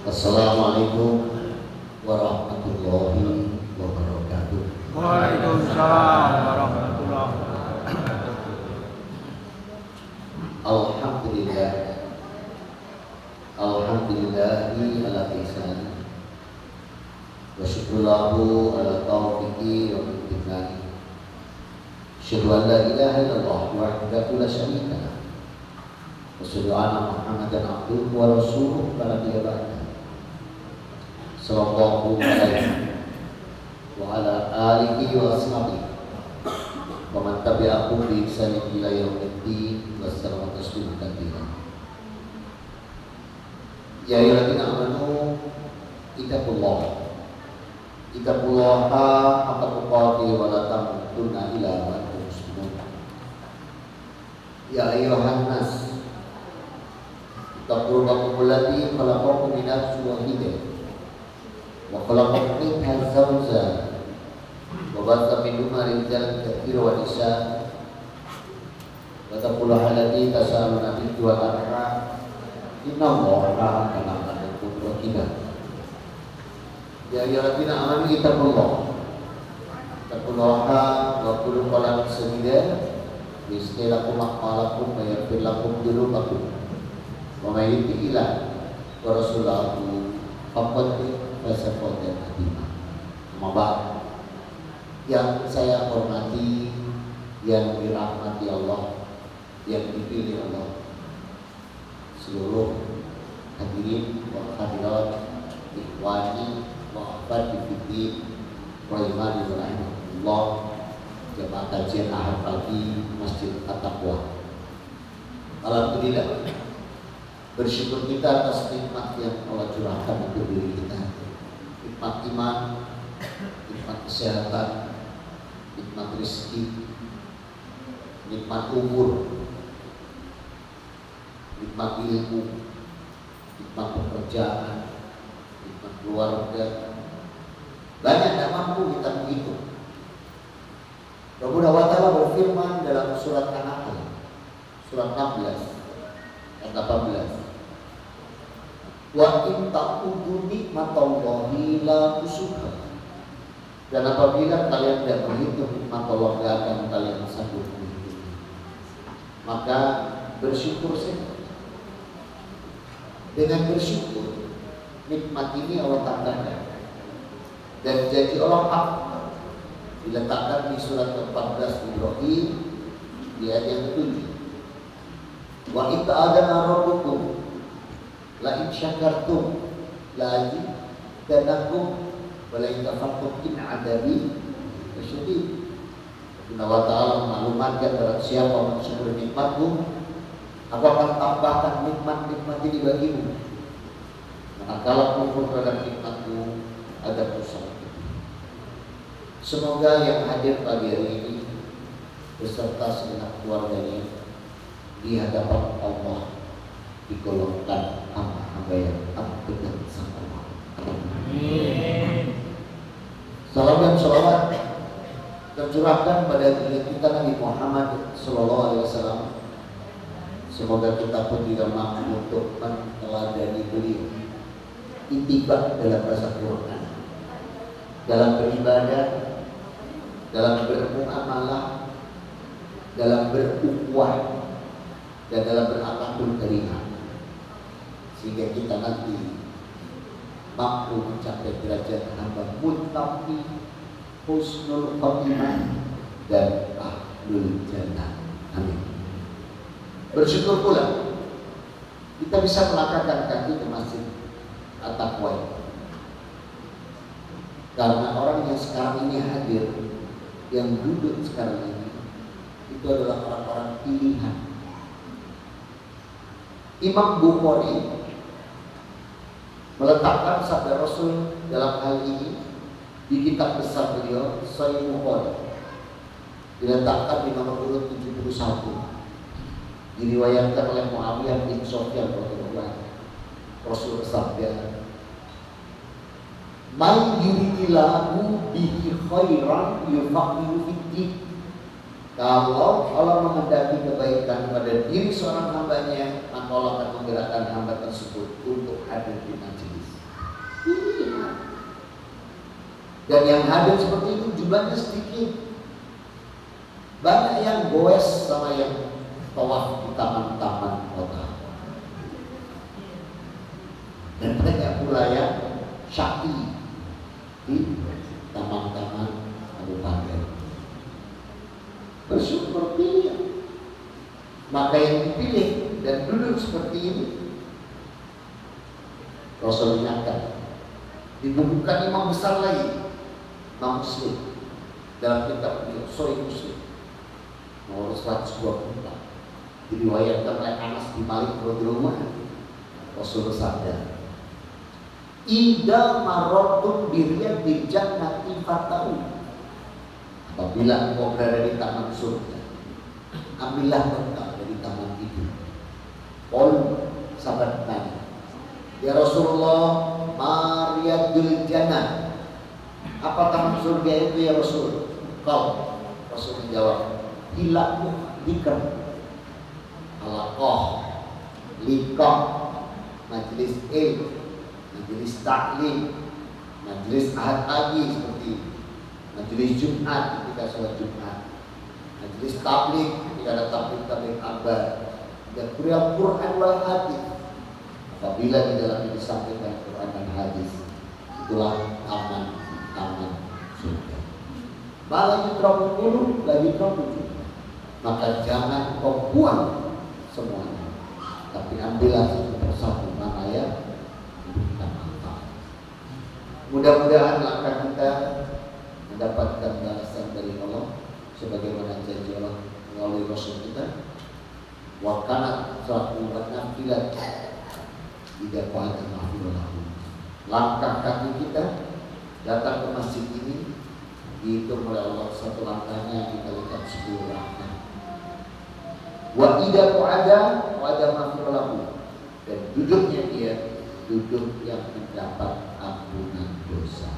Assalamualaikum warahmatullahi wabarakatuh. Waalaikumsalam warahmatullahi wabarakatuh. Alhamdulillah. Alhamdulillahi ala ihsani wa syukurulahu ala taufiqi wa imtinani. Asyhadu an la ilaha illallah wahdahu la syarika lah. Wa asyhadu anna Muhammadan abduhu wa rasuluhu la nabiyya ba'dahu. Sallallahu alaihi wa ala alihi wa ashabihi wa man tabi'ahum bi ihsanin ila yaumiddin. Wassalamu tasliman katsiran. Ya ayyuhalladzina amanu ittaqullaha haqqa tuqatih wa la tamutunna illa wa antum muslimun. Ya ayyuhan nas ittaqu rabbakum alladzi khalaqakum min nafsin wahidatin wa khalaqa minha zawjaha wa batha minhuma rijalan katsiran wa nisaa wa taqullaha alladzi tasaaluna bihi wal arham innallaha kana 'alaykum raqiba. Ya ayyuhalladzina amanu ittaqullaha wa qulu qawlan sadida yuslih lakum a'malakum wa yaghfir lakum dhunubakum wa may yuti'illah wa rasulahu faqad fasaqad adima. Maka yang saya hormati, yang dirahmati Allah, yang dipilih Allah, seluruh hadirin wa hadirat, ikhwani wa akhwati fiddin, rahimani wa rahimakumullah, jemaah kajian Ahad pagi Masjid At-Taqwa. Alhamdulillah, bersyukur kita atas nikmat yang Allah curahkan untuk diri kita. Nikmat iman, nikmat kesehatan, nikmat rezeki, nikmat umur, nikmat ilmu, nikmat pekerjaan, nikmat keluarga. Banyak tidak mampu kita menghitung. Rabbuna wa ta'ala berfirman dalam surat An-Nahl surat 16 ayat 18. Wa in ta'uddu nikmatallahi la tusuha. Dan apabila kalian tidak menghitung nikmat Allah, tidak akan kalian sanggup menghitung. Maka bersyukur saja. Dengan bersyukur, nikmat ini Allah tandai dan janji Allah hak diletakkan di surat ke-14 Ibrahim di ayat yang ke-7. Wa in ta'adana rabbukum la in syakartum la azidanakum wa la in kafartum in adabi lasyadid. Allah Ta'ala mengmaklumatkan barang siapa mensyukuri nikmatku, aku akan tambahkan nikmat-nikmat ini bagimu. Manakala kufur terhadap nikmatku, ada dosa. Semoga yang hadir pagi hari ini beserta segenap keluarganya di hadapan Allah digolongkan hamba-hamba yang taat dengan Sang Allah. Salam dan sholawat tercurahkan pada diri kita Nabi Muhammad SAW. Semoga kita pun tidak mampu untuk meneladani beliau, ittiba dalam bahasa Quran, dalam beribadah, dalam bermuamalah, dalam berukhuwah, dan dalam berakhlakul karimah, sehingga kita nanti mampu mencapai derajat hamba muttaqi, husnul khotimah, dan ahlul jannah. Amin. Bersyukur pula kita bisa melangkahkan kaki ke Masjid At-Taqwa, karena orang yang sekarang ini hadir, yang duduk sekarang ini, itu adalah orang-orang pilihan. Imam Bukhari meletakkan sabda Rasul dalam hal ini di kitab besar beliau, Sahih Bukhari, diletakkan di nomor urut 71. Diriwayatkan oleh Muawiyah bin Sufyan radhiyallahu. Rasul bersabda, "Man yuridillahu bihi khairan yufaqihu fid-din." Kalau Allah menghendaki kebaikan pada diri seorang hambanya, maka Allah akan menggerakkan hamba tersebut untuk hadir di majelis. Dan yang hadir seperti itu jumlahnya sedikit. Banyak yang goes sama yang tawaf di taman-taman kota. Dan banyak pula yang syaki di taman-taman kabupaten. Bersyukur pilih. Maka yang dipilih dan duduk seperti ini, Rasul ingatkan, dibubuhkan imam besar lagi, Imam Muslim, dalam kitab Sahih Muslim nomor 124, diriwayatkan oleh Anas bin Malik radhiyallahu anhu. Rasul bersabda, "Idza marartum biriyadil jannati fatau." Apabila engkau berada di taman surga, ambillah bekal dari taman itu. Qul, sahabat tanya, "Ya Rasulullah, mariyadul jannah." Apa taman surga itu ya Rasul? Kau, Rasul menjawab, "Hilakmu dikr, alaqah, liqah, majlis ilmu, majlis taklim, majlis ahad pagi seperti majlis Jumat ketika sholat Jumat, majlis tabligh ketika ada tabligh akbar, dan kuliah Quran wal hadis. Apabila di dalamnya disampaikan Quran dan hadis, itulah taman surga. Malah yutraku dulu, lagi yutraku. Maka jangan kau buang semuanya, tapi ambillah satu persatu mana yang memberikan manfaat. Mudah-mudahan langkah kita mendapatkan balasan dari Allah sebagaimana janji Allah melalui Rasul kita. Wa kana salatu nafilat tidak pada mahfirullah. Langkah kaki kita datang ke masjid ini dihitung oleh Allah satu langkahnya dikalikan 10 langkah. Wa idza ada mahfirullah, dan duduknya dia duduk yang mendapat ampunan dosa.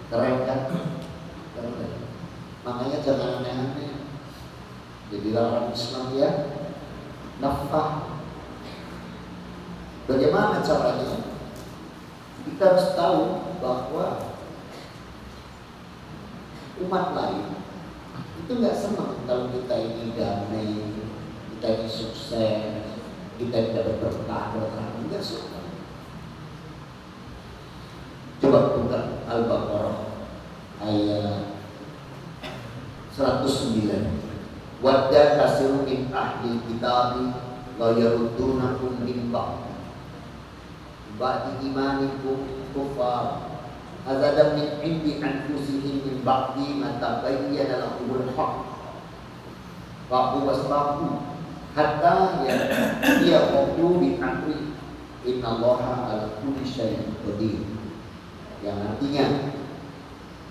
Keren kan? Keren. Makanya jangan aneh-aneh. Jadi orang Islam ya nafah. Bagaimana caranya? Kita harus tahu bahwa umat lain itu nggak senang kalau kita ini damai, kita ini sukses, kita tidak berberkah, nggak suka. Coba buka Al-Baqarah ayat 109. Wadda kasiru min ahli kitabi la yaruddunakum min ba'di imanikum kufar azadan min indi anfusihim min ba'di ma tabayyana lahumul haqq fa'u wasbaqu hatta yaqulu bi amri innallaha ala kulli syai'in qadir. Yang artinya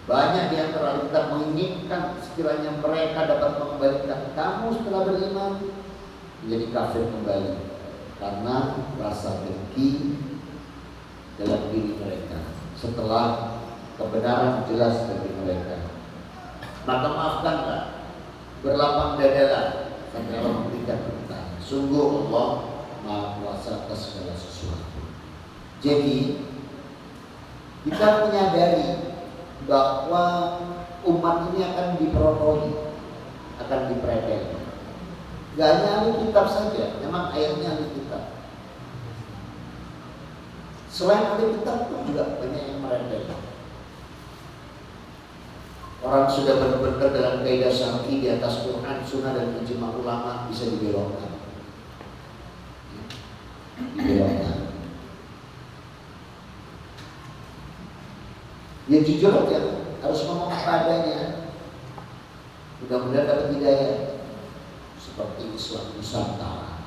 banyak di antara kita menginginkan sekiranya mereka dapat mengembalikan kamu setelah beriman menjadi kafir kembali karena rasa dengki dalam diri mereka setelah kebenaran jelas bagi mereka. Maka maafkanlah, berlapang dadalah sampai Allah memberikan perintah. Sungguh Allah Maha Kuasa atas segala sesuatu. Jadi kita menyadari bahwa umat ini akan diperotoli, akan dipredel. Gak hanya ahli kitab saja, memang ayatnya ahli kitab. Selain ahli kitab pun juga banyak yang meredel. Orang sudah benar-benar dalam kaidah syar'i di atas Quran, Sunnah dan ijma ulama bisa dibelokkan. Dibelokkan. Ya jujur aja, harus ngomong apa adanya. Mudah-mudahan dapat hidayah. Seperti Islam Nusantara.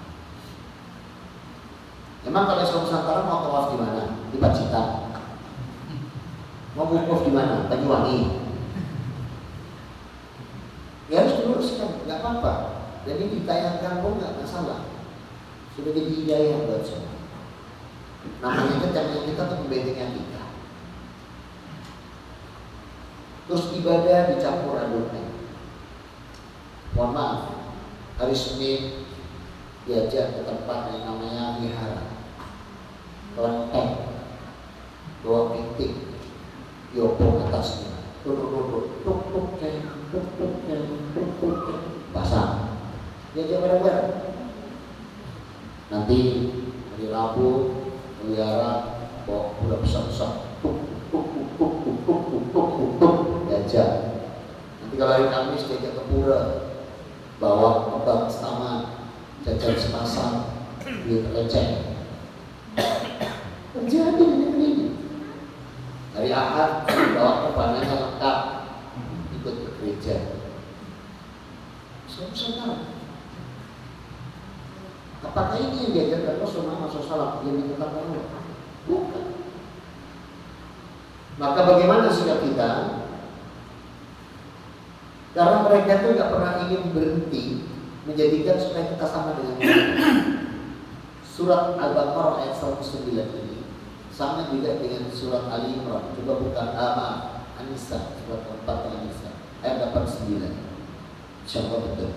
Emang kalau Islam Nusantara mau tawaf di mana? Di Pacitan. Mau wukuf di mana? Banyuwangi. Ya harus diluruskan, nggak apa-apa. Jadi ditayangkan pun nggak masalah. Sudah jadi hidayah buat semua. Namanya kencangnya kita untuk membentengan kita. Terus ibadah dicampur adukkan. Mohon maaf, hari Senin diajak ke tempat yang namanya wihara, kelenteng, bawa pitik, diopong atasnya, pasang, dia bareng-bareng. Nanti hari Rabu melihara bawa kuda besar-besar, diajak. Nanti kalau hari Kamis diajak ke pura, bawa kembang setaman, jajan sepasang, duit receh. Terjadi ini. Hari Ahad bawa kebananya lengkap, ikut ke gereja. Saudara, apakah ini yang diajarkan Rasulullah SAW yang ditetapkan oleh? Bukan. Maka bagaimana sikap kita? Karena mereka itu nggak pernah ingin berhenti menjadikan supaya kita sama dengan mereka. Surat Al-Baqarah ayat 109 ini sama juga dengan surat Ali Imran. Coba buka An-Nisa, surat 4 An-Nisa ayat 89. Insyaallah betul.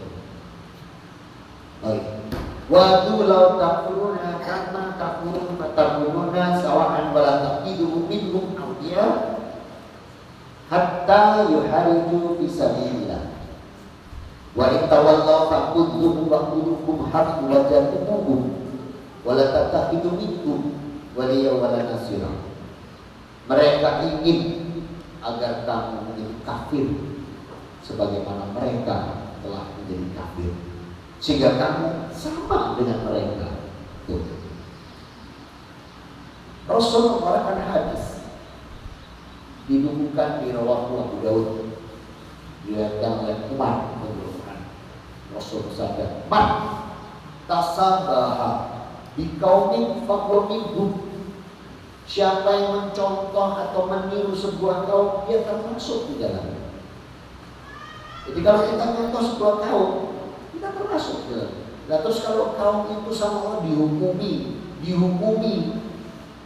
Baik. Wadu law takfuruna kama takfurun fatakfuruna sawa'an wa la taqidu minhum awliya hatta yuhariju fi sabilillah. Wa in tawallaw faqudhum wa qulubuhum haqqu wa jatuhum wa la taqidu minhum waliya wa la nasira. Mereka ingin agar kamu menjadi kafir sebagaimana mereka telah menjadi kafir, sehingga kamu sama dengan mereka. Rasul mengeluarkan hadis dibukukan di Rawahu Abu Daud, diriwayatkan oleh Umar bin Khattab. Rasul bersabda, "Man tasabaha biqaumin fahuwa minhum." Siapa yang mencontoh atau meniru sebuah kaum, dia termasuk di dalamnya. Jadi kalau kita contoh sebuah kaum, kita termasuk di dalamnya. Nah, terus kalau kaum itu sama Allah dihukumi.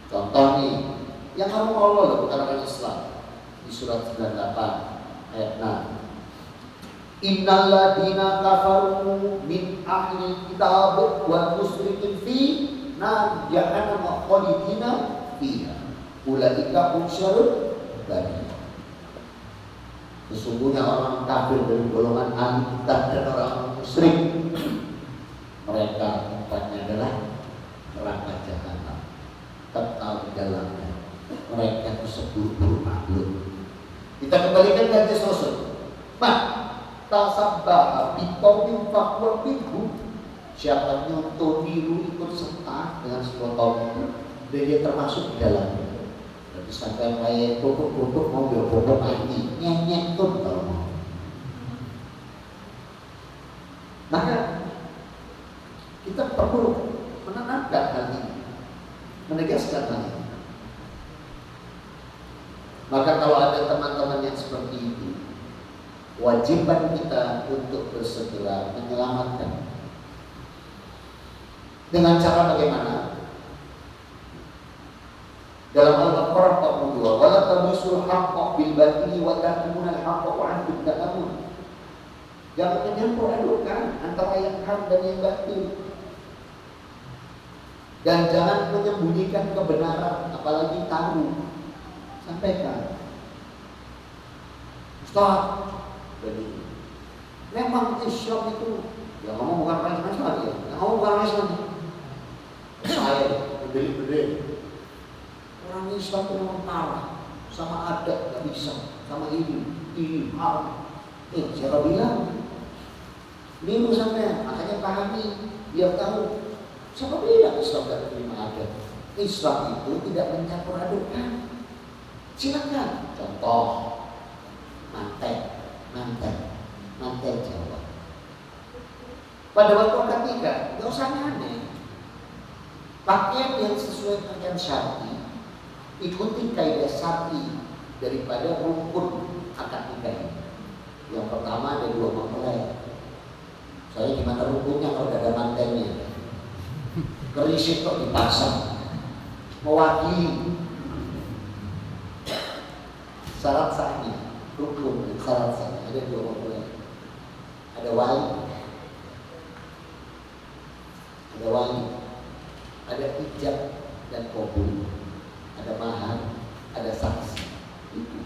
Contoh nih, yang kamu Allah loh, bukan orang Islam. Di surat 98 ayat 6. Innal ladina kafaru min ahli kitab wa musyrikin fi nar jahannam khalidina fiha. Ulaika hum syarrul bariyah. Sesungguhnya orang kafir dari golongan ahli kitab dan orang musyrik, mereka tempatnya adalah neraka jahanam, kekal di dalamnya. Mereka itu seburuk-buruk makhluk. Kita kembalikan ke hadis Rasul. Tasabbaha biqaumin fahuwa minhum. Siapa nyontoh niru ikut serta dengan sebuah kaum itu, dan dia termasuk di dalamnya. Jadi sampai kayak bobok-bobok mobil, bobok mati, nyenyek tuh kalau mau. Maka kita perlu menanamkan hal ini, menegaskan hal ini. Maka kalau ada teman-teman yang seperti itu, wajiban kita untuk bersegera menyelamatkan. Dengan cara bagaimana? Dalam Al-Baqarah 42, wala tabisul haqqa bil batili wa tahkumuna al-haqqa wa antum ta'lamun. Jangan mencampur adukan antara yang hak dan yang batil. Dan jangan menyembunyikan kebenaran, apalagi tahu. Sampaikan. Ustaz, jadi memang Islam itu, ya ngomong bukan orang Islam lagi, ya ngomong bukan orang Islam. Saya berdiri. Orang Islam itu memang marah sama adat, nggak bisa, sama ini hal. Siapa bilang? Niru sampai, makanya pahami, biar tahu. Siapa bilang Islam tidak terima adat? Islam itu tidak mencampur adukan. Silakan. Contoh, mantel Jawa. Pada waktu akad nikah, nggak usah aneh. Pakaian yang sesuai pakaian syar'i, ikuti kaidah syar'i daripada rukun akad nikah ini. Yang pertama ada 2 mempelai. Saya gimana rukunnya kalau tidak ada mantelnya? Kerisik kok dipasang, mewakili. Syarat sahnya, rukun dan syarat sahnya ada 2 mempelai. Ada wali, ada ijab dan qabul, ada mahar, ada saksi. Itu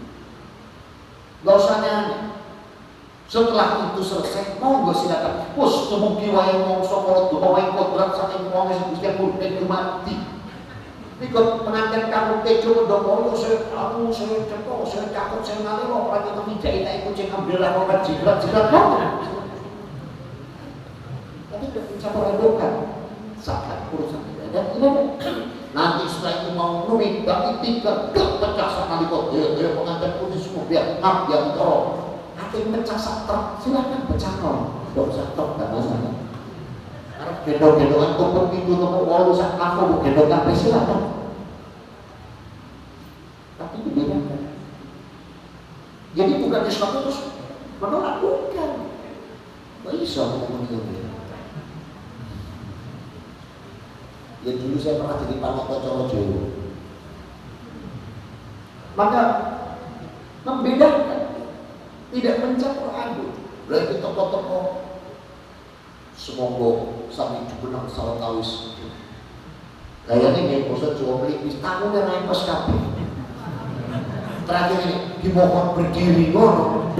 Setelah itu selesai, monggo silakan. Wes dumugi wae mongso para donga wae kodrat saking wong sing Gusti Allah mati. Niku pengantin kamu tejo ndomo saya cetok saya cakep saya ngalih ora kita mijai tak ikut sing ambil laporan jilat-jilat kok. Tapi udah mencapai redokan saat urusan ibadah ini. Nanti setelah itu mau nuwih bagi tiga pecah sekali kok dia pengantin putih semua biar maaf ya tolong. Hati pecah sakit, silakan pecah no. Tidak usah tok, tidak masalah. Karena gendong-gendongan tumpuk pintu tumpuk walu sak aku gendongan silakan. Tapi dibedakan. Jadi bukan Islam terus menolak, bukan. Tidak bisa ngomong gitu. Ya dulu saya pernah jadi panoto Coro-Jowo. Maka membedakan, tidak mencampur aduk. Berarti tokoh-tokoh semoga sampai jubenang salah tawis. Kayaknya kayak bosan coba beli tamu dan naik pas kapi. Terakhir ini dimohon berdiri ngono.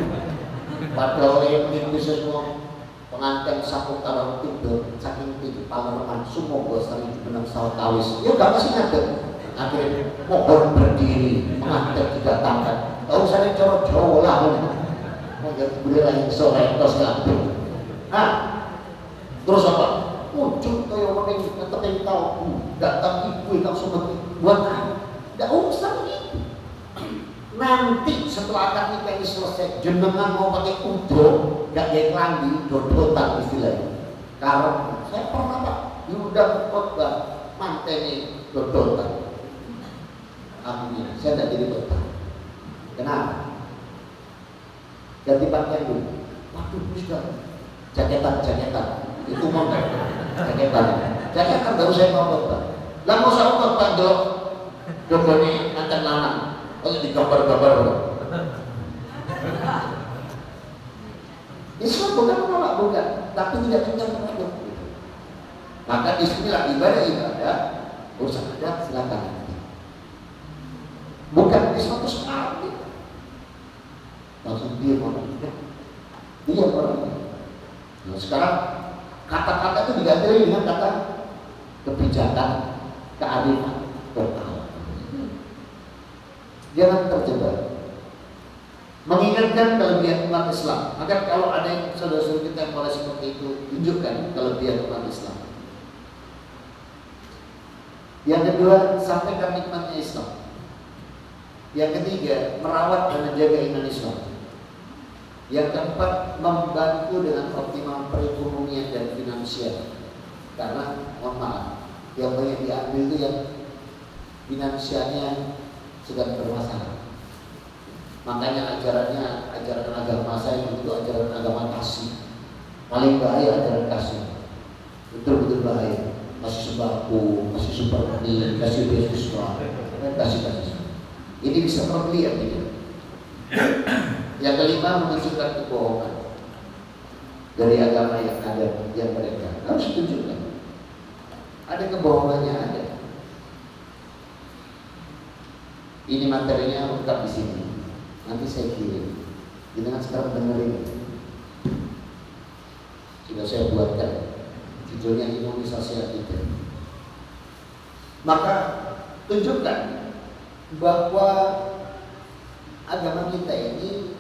Padahal yang bisa semua pengantin sapuk kalau tidur saking tidur palerman semoga sampai jubenang salah tawis. Ya gak masih ngadep. Akhirnya mohon berdiri pengantin didatangkan. Tahu saya Coro-Jowo lah. Mungkin boleh lagi sore terus ngambil. Nah, terus apa? Muncul kayak orang yang ngetepin tahu, datang ibu yang langsung buat apa? Tidak usah begitu. Nanti setelah akad nikah ini selesai, jenengan mau pakai udo, gak kayak kelambi, dodotan istilahnya. Karena saya pernah pak diundang khotbah manteni dodotan. Amin. Saya tidak jadi khotbah. Kenapa? Ganti pakaian dulu. Waduh, Ustaz. Jaketan itu mau nggak? Jaketan baru saya mau khotbah. Lah mau saya khotbah dok, dokone antar lanang. Oh digambar-gambar. Islam bukan menolak, bukan, tapi tidak kenyang terhadap. Maka di sinilah ibadah urusan adat silakan. Bukan di suatu sekali. Langsung diam orang. Diam orang. Nah, sekarang kata-kata itu diganti dengan kata kebijakan, kearifan, bertahan. Jangan terjebak. Mengingatkan kelebihan umat Islam. Maka kalau ada yang saudara-saudara kita yang mulai seperti itu, tunjukkan kelebihan umat Islam. Yang kedua, sampaikan nikmatnya Islam. Yang ketiga, merawat dan menjaga iman Islam. Yang keempat, membantu dengan optimal perekonomian dan finansial. Karena, mohon maaf, yang banyak diambil itu yang finansialnya sedang bermasalah. Makanya ajaran agama saya itu ajaran agama kasih. Paling bahaya ajaran kasih. Betul-betul bahaya. Kasih sembako, kasih supermeni, kasih beasiswa, dan kasih. Ini bisa terbeli ya tidak? Yang kelima, menunjukkan kebohongan dari agama yang ada yang mereka harus tunjukkan. Ada kebohongannya ada. Ini materinya lengkap di sini. Nanti saya kirim. Jangan sekarang dengerin. Sudah saya buatkan. Judulnya imunisasi kita. Maka tunjukkan bahwa agama kita ini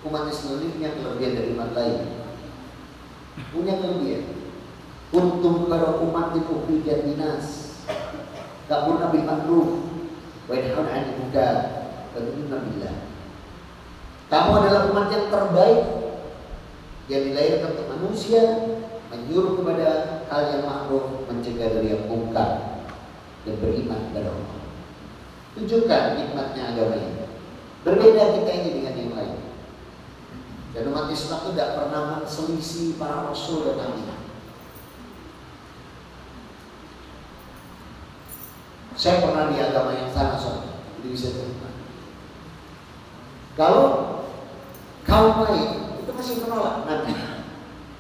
umat Islam ini punya kelebihan dari umat lain. Punya kelebihan. Untung para umat itu ukhrijat dinas. Ta'muruna bil ma'ruf wa yanhauna 'anil munkar wa tu'minuna billah. Kamu adalah umat yang terbaik yang dilahirkan untuk manusia, menyuruh kepada hal yang ma'ruf, mencegah dari yang munkar, dan beriman kepada Allah. Tunjukkan nikmatnya agama ini. Berbeda kita ini dengan yang lain. Dan umat Islam itu tidak pernah menselisih para rasul dan nabi. Saya pernah di agama yang sama soalnya, jadi bisa cerita. Kalau kaum lain itu masih menolak Nabi.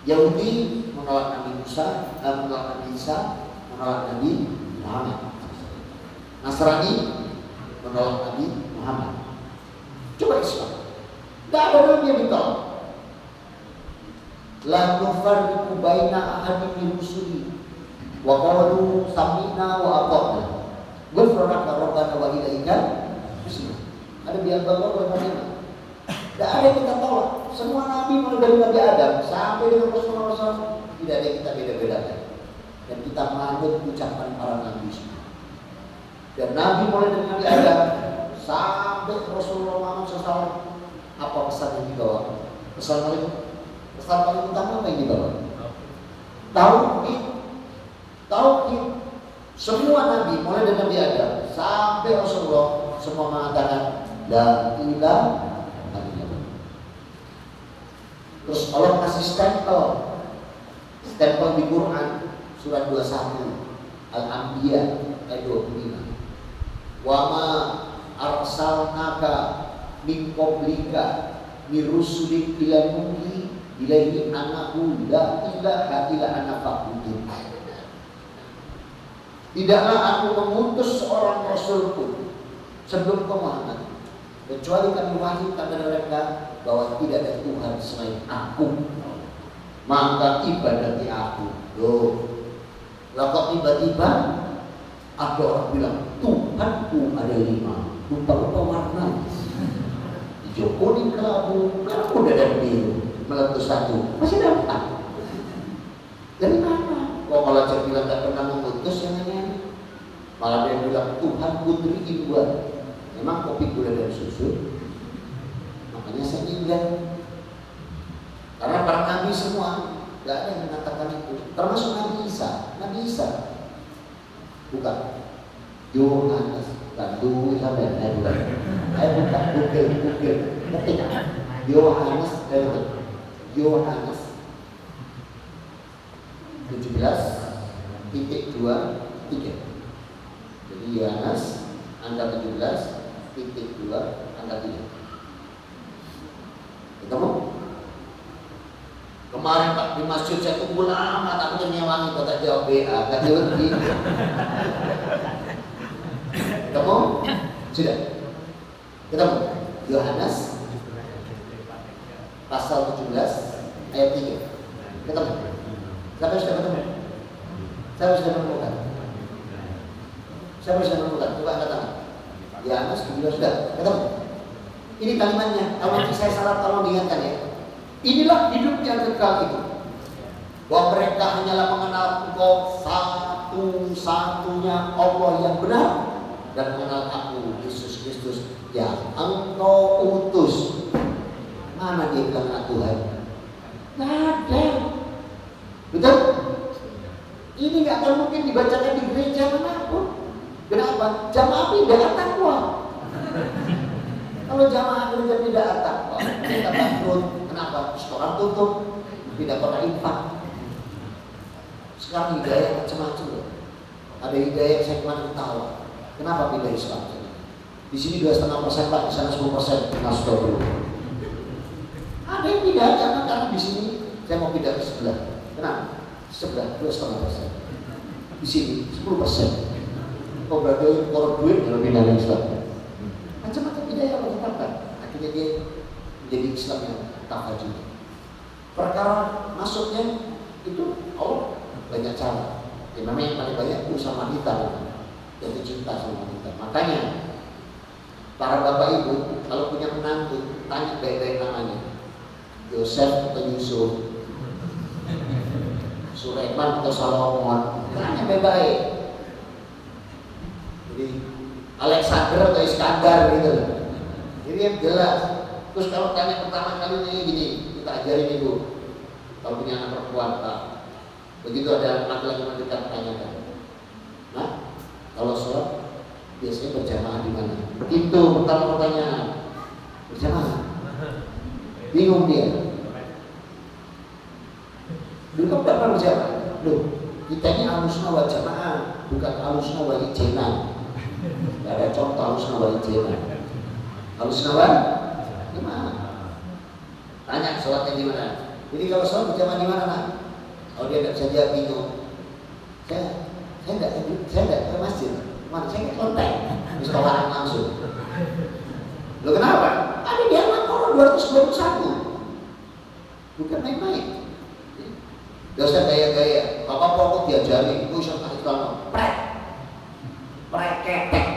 Yahudi menolak Nabi Musa, menolak Nabi Isa, menolak Nabi Muhammad. Nasrani menolak Nabi Muhammad. Coba Islam. Tidak ada nabi yang ditolak. La nufarriqu baina ahadin min rusuli wa qalu sami'na wa ata'na ghufranaka rabbana wa ilaikal masir. Ada di antara berbagai. Tidak ada yang kita tolak. Semua nabi mulai dari Nabi Adam sampai dengan Rasulullah, tidak ada yang kita beda-bedakan. Dan kita manut ucapan para nabi semua. Dan nabi mulai dari Nabi Adam sampai Rasulullah Muhammad SAW, apa pesan yang dibawa? Pesan paling utama apa yang dibawa? Tauhid. Tauhid. Semua nabi mulai dari Nabi Adam sampai Rasulullah semua mengatakan la ilaha illallah. Terus Allah kasih stempel di Quran surat 21 Al-Anbiya ayat 25. Wa ma arsalnaka min qablika mirusulik ila nuhi ilaihi annahu la ilaha illa ana fa'budun. Tidaklah aku mengutus seorang rasul pun sebelum kau Muhammad, kecuali kami wahyukan kepada mereka bahwa tidak ada Tuhan selain aku, maka ibadati aku. Loh, lah kok tiba-tiba ada orang bilang Tuhanku ada 5, lupa-lupa warna, hijau, kuning, kelabu, kuda dan biru, meletus satu, masih ada 4. Dari mana? Kok kalau saya bilang tidak pernah mengutus yang ini, malah dia bilang Tuhan putri buat. Memang kopi gula dan susu, makanya saya ingat. Karena para nabi semua tidak ada yang mengatakan itu, termasuk Nabi Isa. Nabi Isa bukan Yohanes, bukan Dwi sampai bukan. Saya bukan bukil, ngerti kan? Yohanes dari Yohanes 17.2.3. Jadi Yohanes angka 17.2 angka 3. Ketemu? Kemarin Pak di masjid saya tunggu lama, tapi nyewangi kok tak jawab WA, tak jawab di. Ketemu? Sudah. Ketemu? Yohanes pasal 17 ayat 3. Ketemu? Siapa sudah ketemu? Siapa sudah menemukan? Siapa sudah menemukan? Coba angkat tangan. Yohanes 17 sudah ketemu. Ini kalimatnya. Kalau saya salah tolong diingatkan ya. Inilah hidup yang kekal itu, bahwa mereka hanyalah mengenal Engkau satu-satunya Allah yang benar, dan mengenal aku Yesus Kristus yang Engkau utus. Mana dia bilang Tuhan? Tidak ada. Betul? Ini nggak akan mungkin dibacakan di gereja manapun. Kenapa? Jamaah tidak takwa. Kalau jamaah gereja tidak takwa, kita bangkrut. Kenapa? Restoran tutup, tidak pernah infak. Sekarang hidayah macam-macam loh. Ada hidayah saya kemarin ketawa. Kenapa beda Islam? Di sini 2,5% Pak, di sana 10%. Masuk dulu. Ada yang tidak, karena di sini saya mau pindah ke sebelah. Kenapa? Sebelah 2,5%. Di sini 10%. Oh berarti korot duit kalau pindah ke Islam. Macam-macam hidayah Allah tetapkan. Akhirnya dia menjadi Islam yang tak juga. Perkara masuknya itu Allah banyak cara. Ya, memang yang paling banyak itu sama wanita, jatuh cinta sama wanita. Makanya para bapak ibu kalau punya menantu tanya baik-baik namanya, Yosef atau Yusuf, Sulaiman atau Salomon, tanya baik-baik. Jadi Alexander atau Iskandar gitu. Jadi yang jelas. Terus kalau tanya pertama kali ini gini, kita ajarin ibu. Kalau punya anak perempuan, Pak, begitu ada laki-laki mendekat tanyakan. Nah, kalau sholat biasanya berjamaah di mana? Itu pertama pertanyaan. Berjamaah. Bingung dia. Dulu kan pernah berjamaah. Loh, kita ini alusna wal jamaah, bukan alusna wal ijena. Tidak ada contoh alusna wal ijena. Alusna wal gimana? Tanya sholatnya di mana? Jadi kalau sholat berjamaah di mana, Nak? Kalau dia tidak bisa jawab bingung. Saya tidak ke masjid. Mana? Saya ke kelenteng. Di sekolahan langsung. Loh kenapa? Ada di halaman orang 221. Bukan main-main. Gak usah gaya-gaya. Bapak pokok diajari, itu syariat Islam. Preketek,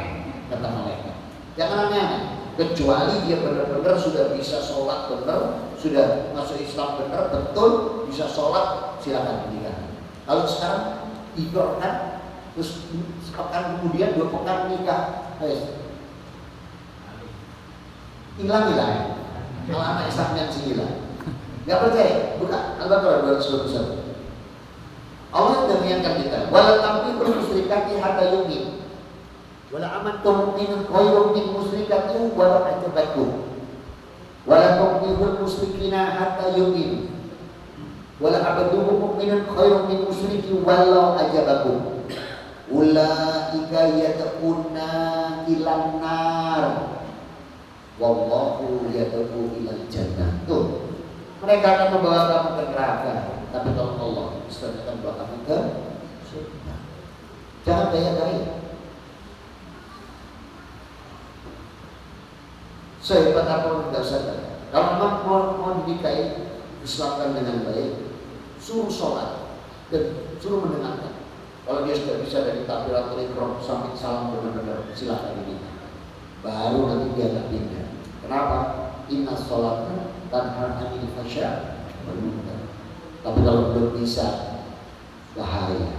kata malaikat. Jangan aneh-aneh. Kecuali dia benar-benar sudah bisa sholat benar, sudah masuk Islam benar, betul, bisa sholat, silakan menikah. Kalau sekarang kan, terus sepekan kemudian 2 pekan nikah, hilang. Kalau anak Islam yang hilang. Gak percaya? Buka Al-Baqarah 221. Allah demikiankan kita. Wala tampikul musyrikati hatta yumin. Wala amantum min khairun min musyrikati wala ajabakum. Wala tuqihul musyrikina hatta yumin. Wala abaduhum mu'minun khairun min musyriki wala ajabakum. Ulaika yad'una ilan nar. Wallahu yad'u ilal jannah. Tuh. Mereka akan membawa kamu ke neraka, tapi kalau Allah akan membawa kamu ke surga. Jangan gaya-gaya. Sehebat apapun tidak usah gaya. Kalau memang mau dinikahi, Islamkan dengan baik, suruh sholat dan suruh mendengarkan. Kalau dia sudah bisa dari takbiratul ihram sampai salam benar-benar, silakan dinikah. Baru nanti dia akan pindah. Kenapa? Inna sholatnya tanha anil fasya wal munkar. Tapi kalau belum bisa, bahaya.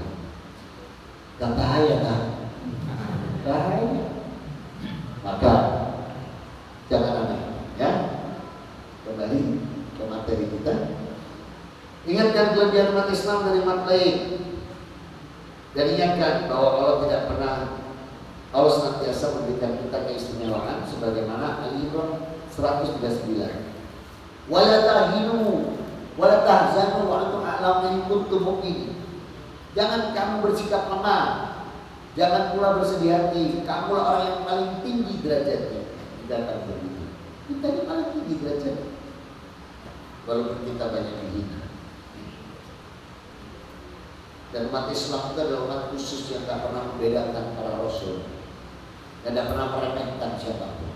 Gak bahaya kan? Bahaya. Maka jangan aneh, ya. Kembali ke materi kita. Ingatkan kelebihan umat Islam dari umat lain. Dan ingatkan bahwa Allah tidak pernah, Allah senantiasa memberikan kita keistimewaan sebagaimana Al-Imran 139. Wala tahinu wala tahzanu wa antum a'lamu in kuntum mu'minin. Jangan kamu bersikap lemah, jangan pula bersedih hati. Kamu orang yang paling tinggi derajatnya. Tidak akan begitu. Kita yang paling tinggi derajatnya, walaupun kita banyak dihina. Dan umat Islam itu adalah umat khusus yang tak pernah membedakan para rasul dan tidak pernah meremehkan siapapun.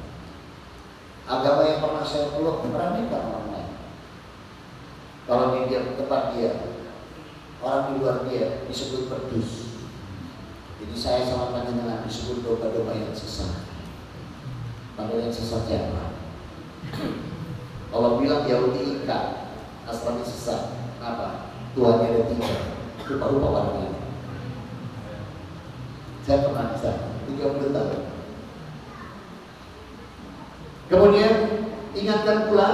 Agama yang pernah saya peluk meremehkan orang lain. Kalau di tempat dia, orang di luar dia disebut berdus. Jadi saya sama panjenengan disebut domba-domba yang sesat. Padahal yang sesat siapa? Kalau bilang Yahudi ikat, Nasrani sesat. Kenapa? Tuhannya ada 3. Rupa-rupa warnanya. Saya pernah di sana 30 tahun. Kemudian ingatkan pula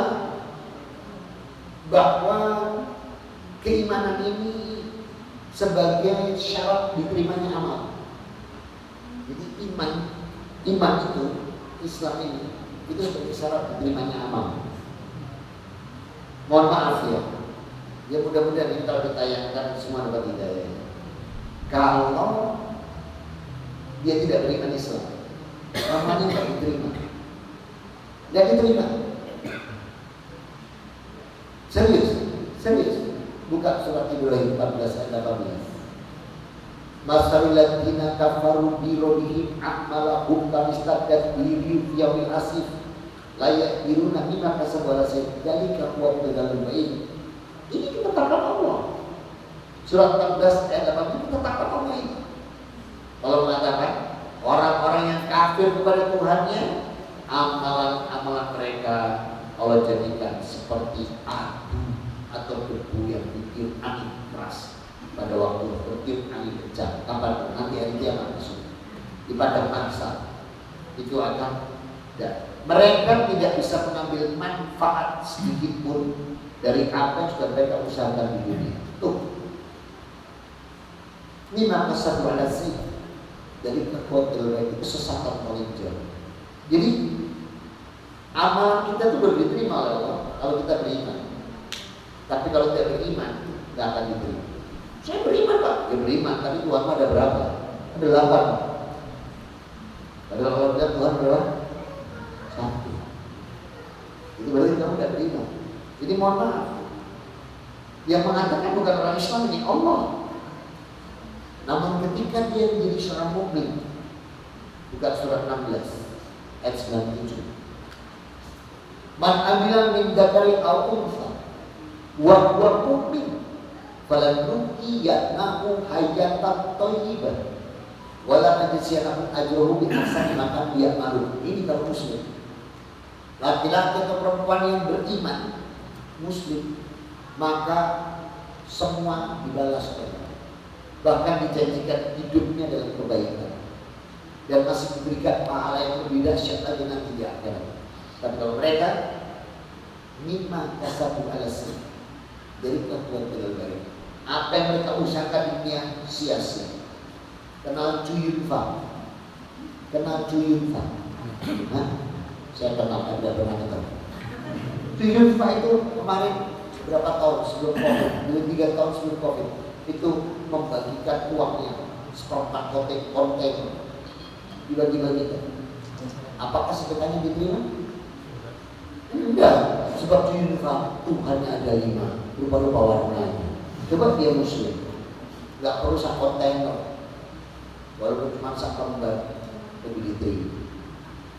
bahwa keimanan ini sebagai syarat diterimanya amal. Jadi iman itu, Islam ini, itu sebagai syarat diterimanya amal. Mohon maaf ya. Ya mudah-mudahan ini kalau ditayangkan semua dapat hidayah. Kalau dia tidak beriman Islam, amalnya tidak diterima. Tidak diterima. Serius. Buka surat Ibrahim 14 ayat 18. Masalul ladzina kafaru bi rabbihim a'malahum kamistadat bi yaumil asif la yaqdiruna mimma kasabu ala dzalika huwa al-dalil baik. Ini ketetapan Allah. Surat 14 ayat 18 ketetapan Allah ini. Kalau mengatakan orang-orang yang kafir kepada Tuhannya, amalan-amalan mereka Allah jadikan seperti abu atau debu yang ditiup angin keras pada waktu bertiup angin kencang. Kapan? Nanti hari kiamat di padang mahsyar itu akan mereka tidak bisa mengambil manfaat sedikit pun dari apa yang sudah mereka usahakan di dunia. Tuh, ini maka satu alasi dari kekuatan itu sesatan paling jauh. Jadi amalan kita itu baru diterima oleh Allah kalau kita beriman. Tapi kalau tidak beriman, tidak akan diterima. Saya beriman Pak, ya beriman. Tapi Tuhan ada berapa? Ada 8. Padahal kalau kita Tuhan berapa? 1. Itu berarti kamu tidak beriman. Jadi mohon maaf, yang mengatakan bukan orang Islam ini Allah. Namun ketika dia menjadi seorang mukmin, buka surat 16 ayat 97. Man amila min dzakari aw untha wa huwa mu'min falannuhyiyannahu hayatan thayyibah wala najziyannahum ajrahum bi ahsani ma kanu ya'malun. Ini kalau muslim. Laki-laki atau perempuan yang beriman muslim, maka semua dibalas oleh Allah. Bahkan dijanjikan hidupnya dalam kebaikan dan masih diberikan pahala yang lebih dahsyat lagi nanti di akhirat. Tapi kalau mereka mimma kasabu ala sir, dari kelakuan baik, apa yang mereka usahakan di dunia sia-sia. Kenal Cuyun Fa, Nah, saya kenal, ada pernah ketemu. Cuyun Fa itu kemarin berapa tahun sebelum COVID, 2-3 tahun sebelum COVID, itu membagikan uangnya seperempat kontainer dibagi-bagikan. Apakah sedekahnya diterima? Enggak, sebab Cuyun Fa Tuhannya ada 5, rupa-rupa warnanya. Coba dia muslim, nggak perlu sak kontainer, walaupun cuma sak lembar lebih diterima.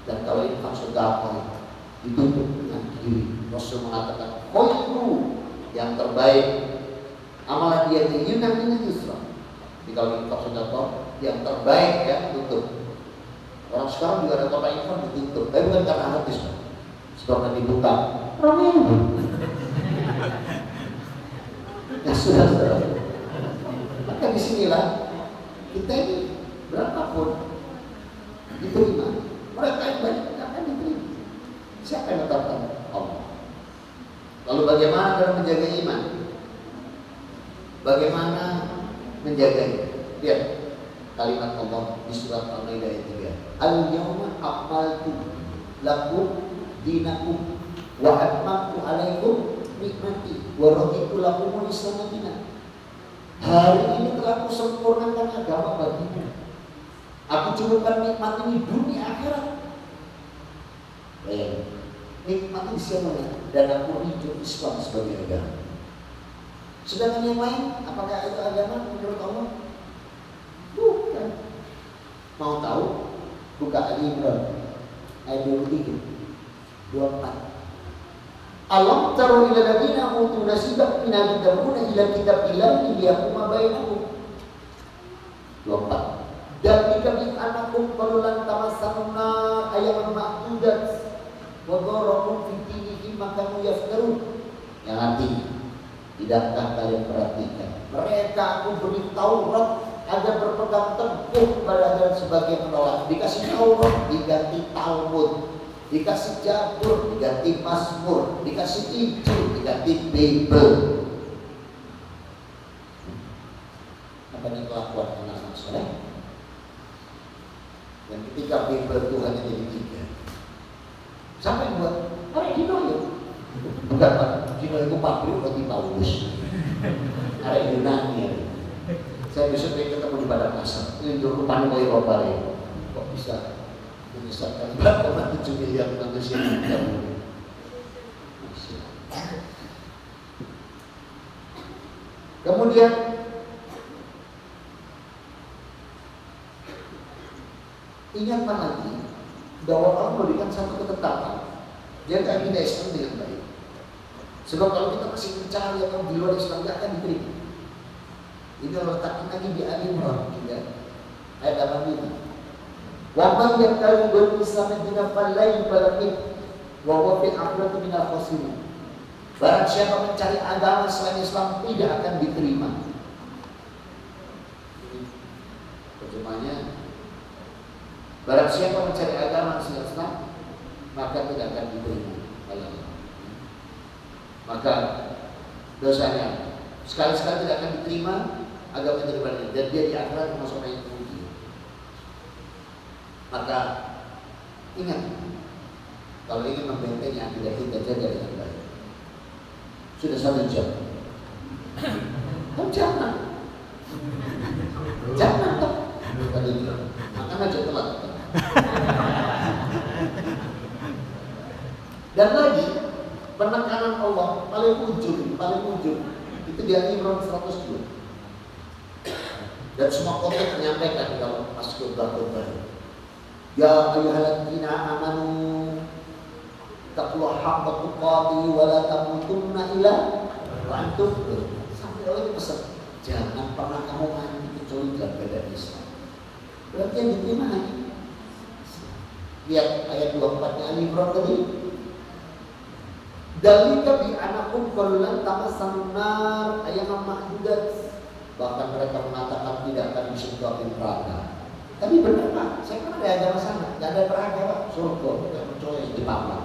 Dan kalau ini maksud apa? Ditutup dengan diri. Rasul mengatakan, khairu, yang terbaik amalan dia di Yunani Islam. Jadi kalau ini maksud apa? Yang terbaik ya tutup. Orang sekarang juga ada kota infak ditutup, tapi bukan karena hadis, sebab nanti buka ramai. Ya sudah. Maka disinilah kita ini berapapun diterima. Mereka yang banyak akan diterima. Siapa yang menetapkan? Allah. Lalu bagaimana dalam menjaga iman? Bagaimana menjaganya? Lihat kalimat Allah di surat Al-Maidah ayat 3. Al-yawma akmaltu lakum dinakum wa atmamtu alaikum nikmati wa raditu lakumul Islam dinan. Hari ini telah kusempurnakan agama bagimu. Aku cukupkan nikmat ini dunia akhirat. Nikmat ini siapa? Dan aku ridho Islam sebagai agama. Sedangkan yang lain, apakah itu agama menurut Allah? Bukan. Mau tahu? Buka Ali Imran ayat 23, 24. Alam taru ila ladina utu nasibak minal kitabuna ila kitabillahi liyahkuma bainahum. 24. Dan dikabit anakum qalulan tamassanna ayaman ma'dudat wa dharakum fi dinihim makamu yaftarun. Yang artinya, tidakkah kalian perhatikan, mereka aku beri Taurat ada berpegang teguh pada dan sebagai menolak. Dikasih Taurat diganti Talmud, dikasih Jabur diganti Mazmur, dikasih Injil diganti Bible. Apa yang kelakuan anak-anak soleh? Dan ketika Bible Tuhan jadi 3, siapa yang buat? Ada Dino ya? Bukan Pak, Dino itu pabrik bagi Paulus. Ada Yunani ya. Saya besok ketemu di Padang Pasar. Itu rupanya mau Eropa ya. Kok bisa menyesatkan 4,7 miliar manusia di dunia. Kemudian ingatkan lagi bahwa Allah memberikan satu ketetapan, jaga akidah Islam dengan baik. Sebab kalau kita masih mencari atau di luar Islam tidak akan diterima. Ini kalau letakkan lagi di Ali Imran ayat 85. Wa man yaqulu bil Islam dina falain balamin wa huwa fil akhirati minal khasirin. Barang siapa mencari agama selain Islam tidak akan diterima. Terjemahnya, barang siapa mencari agama selain Islam maka tidak akan diterima oleh Allah. Maka dosanya sekali-sekali tidak akan diterima agama daripadanya, dan dia di akhirat masuk ayat rugi. Maka ingat, kalau ingin membentengi akidah kita, jaga dengan baik. Sudah 1 jam. Jangan toh. Makan aja telat. Dan lagi penekanan Allah paling ujung itu di Al-Imran 102. Dan semua konteks menyampaikan kalau masuk khutbah. Ya ayyuhalladzina amanu taqullaha haqqa tuqatih wa la tamutunna illa wa antum muslimun. Sampai Allah pesan, jangan pernah kamu mati kecuali dalam keadaan Islam. Berarti yang diterima hanya lihat ayat 24-nya Ali Imran tadi. Dalika bi anakum qalulan tamassanun nar ayyaman ma'dudat. Bahkan mereka mengatakan tidak akan disentuh api neraka. Tapi benar Pak, saya kan ada masalah, tidak ada neraka Pak, surga, tidak percaya di Papa.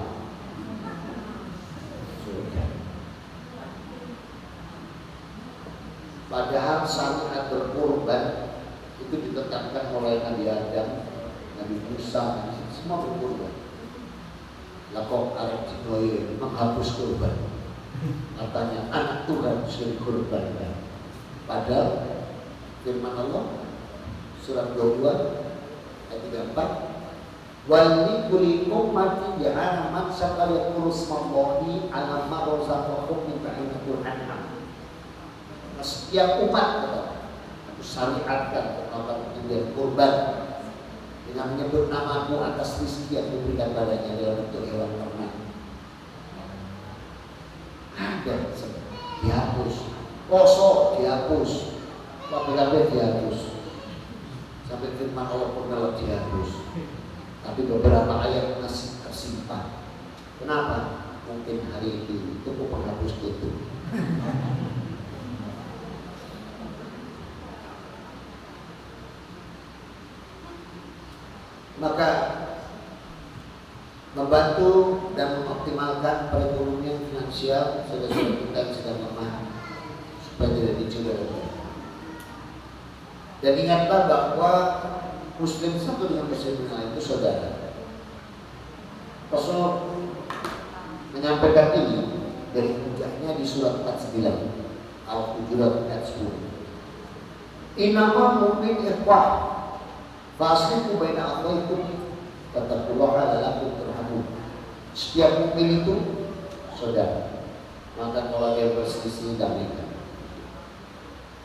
Surga. Padahal syariat berkorban itu ditetapkan oleh Nabi Adam, Nabi Musa, semua berkorban. Lakok arep dinoir menghapus korban. Katanya anak Tuhan sudah dikorbankan. Padahal firman Allah surat 22 ayat 34, wali kulli ummatin ja'ala man syakara yaqulu smallahi ala ma razaqahum min ta'inatul an'am. Setiap umat aku syariatkan melakukan pemberian kurban dengan menyebut namamu atas rezeki yang diberikan padanya dalam bentuk hewan ternak. Ada dihapus, poso dihapus, kabeh dihapus, sampai firman Allah pun kalau dihapus. Tapi beberapa ayat masih tersimpan. Kenapa? Mungkin hari ini itu penghapus tutup. Maka membantu dan mengoptimalkan perekonomian finansial saudara-saudara kita yang sedang lemah supaya tidak dicuri. Dan ingatlah bahwa Muslim satu dengan Muslim lain itu saudara. Rasul menyampaikan ini dari puncaknya di surat 49 Al-Hujurat ayat 10. Innamal mu'min ikhwah faslihu baina akhawaykum fattaqullaha la'allakum turhamun. Setiap mukmin itu saudara. Maka kalau dia berselisih damaikan.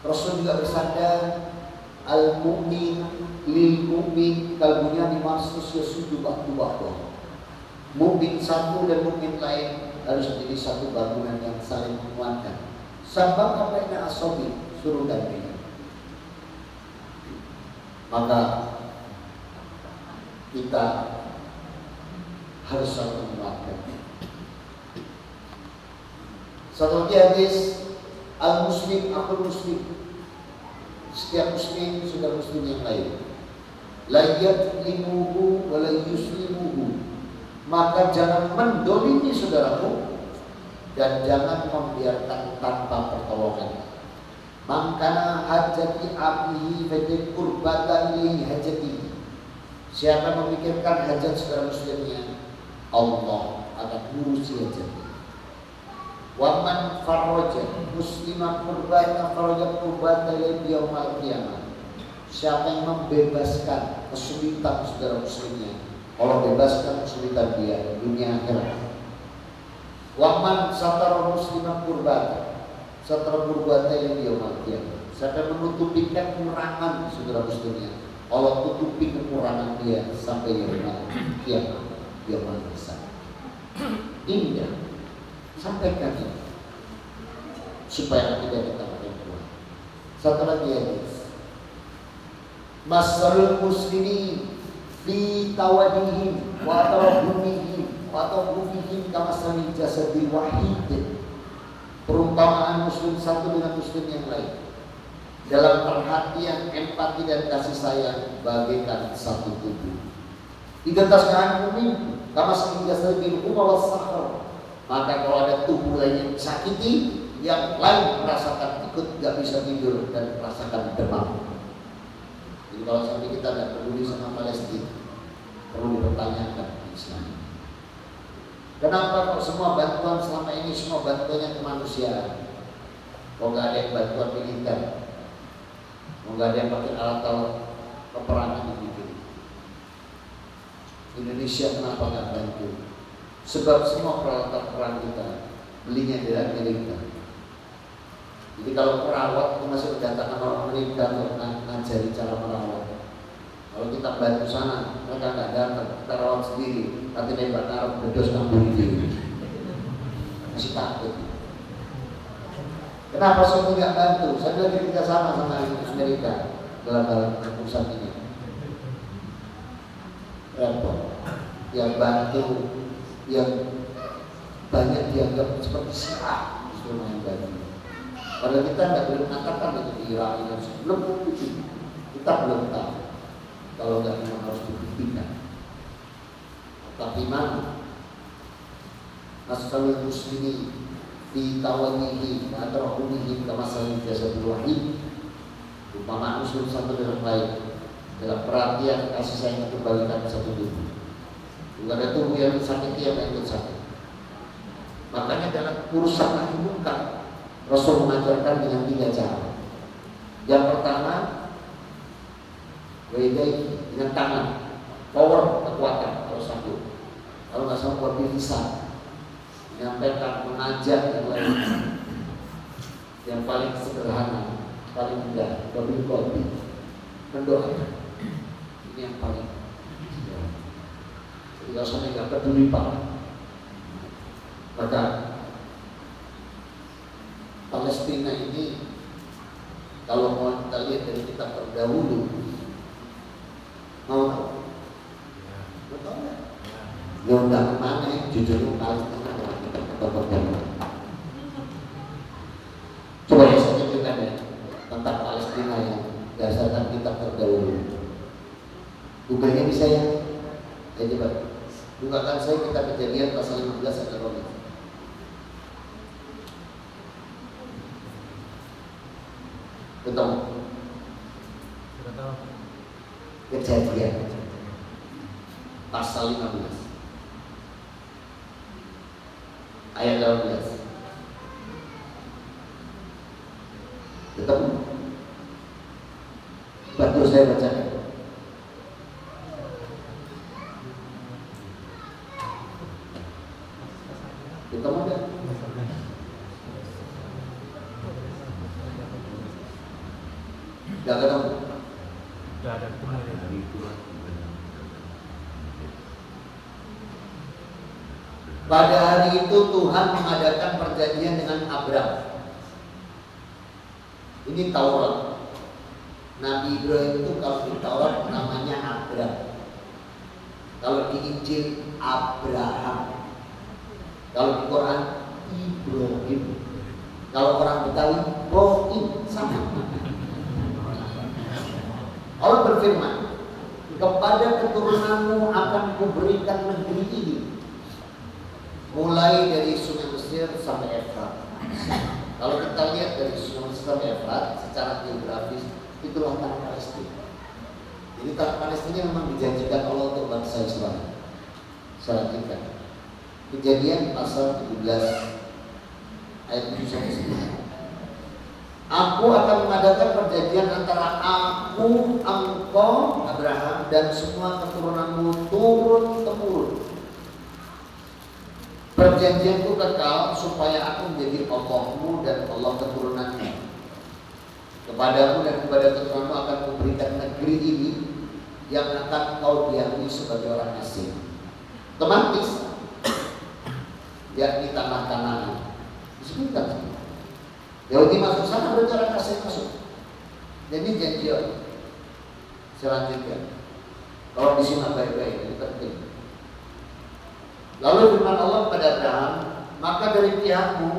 Rasul juga bersabda, al-mu'min lil mu'min kal bunyan marsus yasudu ba'du ba'du. Mukmin satu dan mukmin lain harus menjadi satu bangunan yang saling menguatkan. Sabab apa yang asobi suruh damaikan. Maka kita harus saling menguatkan. Satu hadis al-muslim akul muslim. Setiap muslim sudah muslim yang lain. La yadlimuhu wa la yuslimuhu. Maka jangan mendolimi saudaramu dan jangan membiarkan tanpa pertolongan. Mangkana hajati abihi fajid kurbata ilaihi hajati. Siapa memikirkan hajat saudara muslimnya, Allah akan ngurusi hajatnya. Wa man farraja musliman kurbata farraja kurbata ilaihi yaumal qiyamah. Siapa yang membebaskan kesulitan saudara muslimnya, Allah bebaskan kesulitan dia dunia akhirat. Wa man satara musliman kurbata satara kurbata ilaihi yaumal qiyamah. Siapa yang menutupi kekurangan saudara muslimnya, Allah tutupi kekurangan dia sampai yaumul kiamat, yaumul hisab. Indah, sampaikan ini supaya tidak kita makin kuat. Satu lagi hadis. Masalul muslimin fi tawadihim wa tarahumihim wa tawfihim kama sami jasadil wahid. Perumpamaan muslim satu dengan muslim yang lain dalam perhatian, empati dan kasih sayang bagaikan satu tubuh. Ditetaskan mumin kama sami jasadil umma was sahar. Maka kalau ada tubuh lain yang sakiti, yang lain merasakan ikut gak bisa tidur dan merasakan demam. Jadi kalau sampai kita tidak peduli sama Palestina, perlu dipertanyakan di Islam. Kenapa kok semua bantuan selama ini semua bantuannya kemanusiaan? Kok nggak ada yang bantuan militer? Kok nggak ada yang pakai alat-alat peperangan dibikin? Indonesia kenapa nggak bantu? Sebab semua peralatan perang kita belinya dari Amerika. Jadi kalau perawat itu masih mendatangkan orang Amerika untuk ngajari cara merawat. Kalau kita bantu sana, mereka nggak datang, kita rawat sendiri. Nanti nembak Arab bedos ngamburi diri. masih takut. Kenapa Saudi nggak bantu? Saya bilang kita sama Amerika dalam hal pusat ini. Repot. Yang bantu, yang banyak dianggap seperti Syiah justru yang bantu. Padahal kita nggak boleh mengatakan itu di Irak ini belum bukti. Kita belum tahu. Kalau nggak memang harus dibuktikan. Tapi mana Nasalul muslimin di tawanihi atau rahunihi kemasalah jasadul wahid umpama usul satu dengan lain dalam perhatian kasih sayang yang kembalikan satu tubuh. Bukan ada tubuh yang sakit yang ikut sakit. Makanya dalam urusan nahi munkar Rasul mengajarkan dengan 3 cara. Yang pertama, dengan tangan, power, kekuatan kalau satu. Kalau nggak sama buat lisan, menyampaikan, mengajak yang lain. Yang paling sederhana, paling mudah, wabil qalbi, mendoakan. Ini yang paling. Jadi kalau sampai nggak peduli Pak, maka Palestina ini kalau mau kita lihat dari kitab terdahulu, mau tahu? Betul nggak? Ya udah kemana? Jujur Palestina dalam kitab terdahulu. Coba ya saya tunjukkan ya tentang Palestina yang berdasarkan kitab terdahulu. Bukannya bisa ya? Ya coba. Bukakan saya kitab Kejadian pasal 15 ayat 2. Betul. Kejadian pasal 15 ayat 12. Betul. Bantu saya baca. Betul enggak? Gak ketemu. Gak ada Pada hari itu Tuhan mengadakan perjanjian dengan Abram. Ini Taurat. Nabi Ibrahim itu kalau di Taurat namanya Abram. Kalau di Injil Abraham. Kalau di Quran Ibrahim. Kalau orang Betawi Boim sama. Allah berfirman, kepada keturunanmu akan kuberikan negeri ini, mulai dari sungai Mesir sampai Efrat. Kalau kita lihat dari sungai Mesir sampai Efrat, secara geografis itulah tanah Palestina. Jadi tanah Palestina memang dijanjikan Allah untuk bangsa Israel. Secara kita, Kejadian pasal 17 ayat 7 sampai 9. Aku akan mengadakan perjanjian antara aku, engkau, Abraham, dan semua keturunanmu turun-temurun. Perjanjian itu kekal supaya aku menjadi Allahmu dan Allah keturunannya. Kepadamu dan kepada keturunanmu akan memberikan negeri ini yang akan kau diami sebagai orang asing. Otomatis, yakni tanah Kanaan. Disebutkan. Yahudi masuk sana berarti orang asing masuk. Jadi janji Allah. Selanjutnya, kalau disimak baik-baik, ini penting. Lalu firman Allah kepada Abraham, maka dari pihakmu,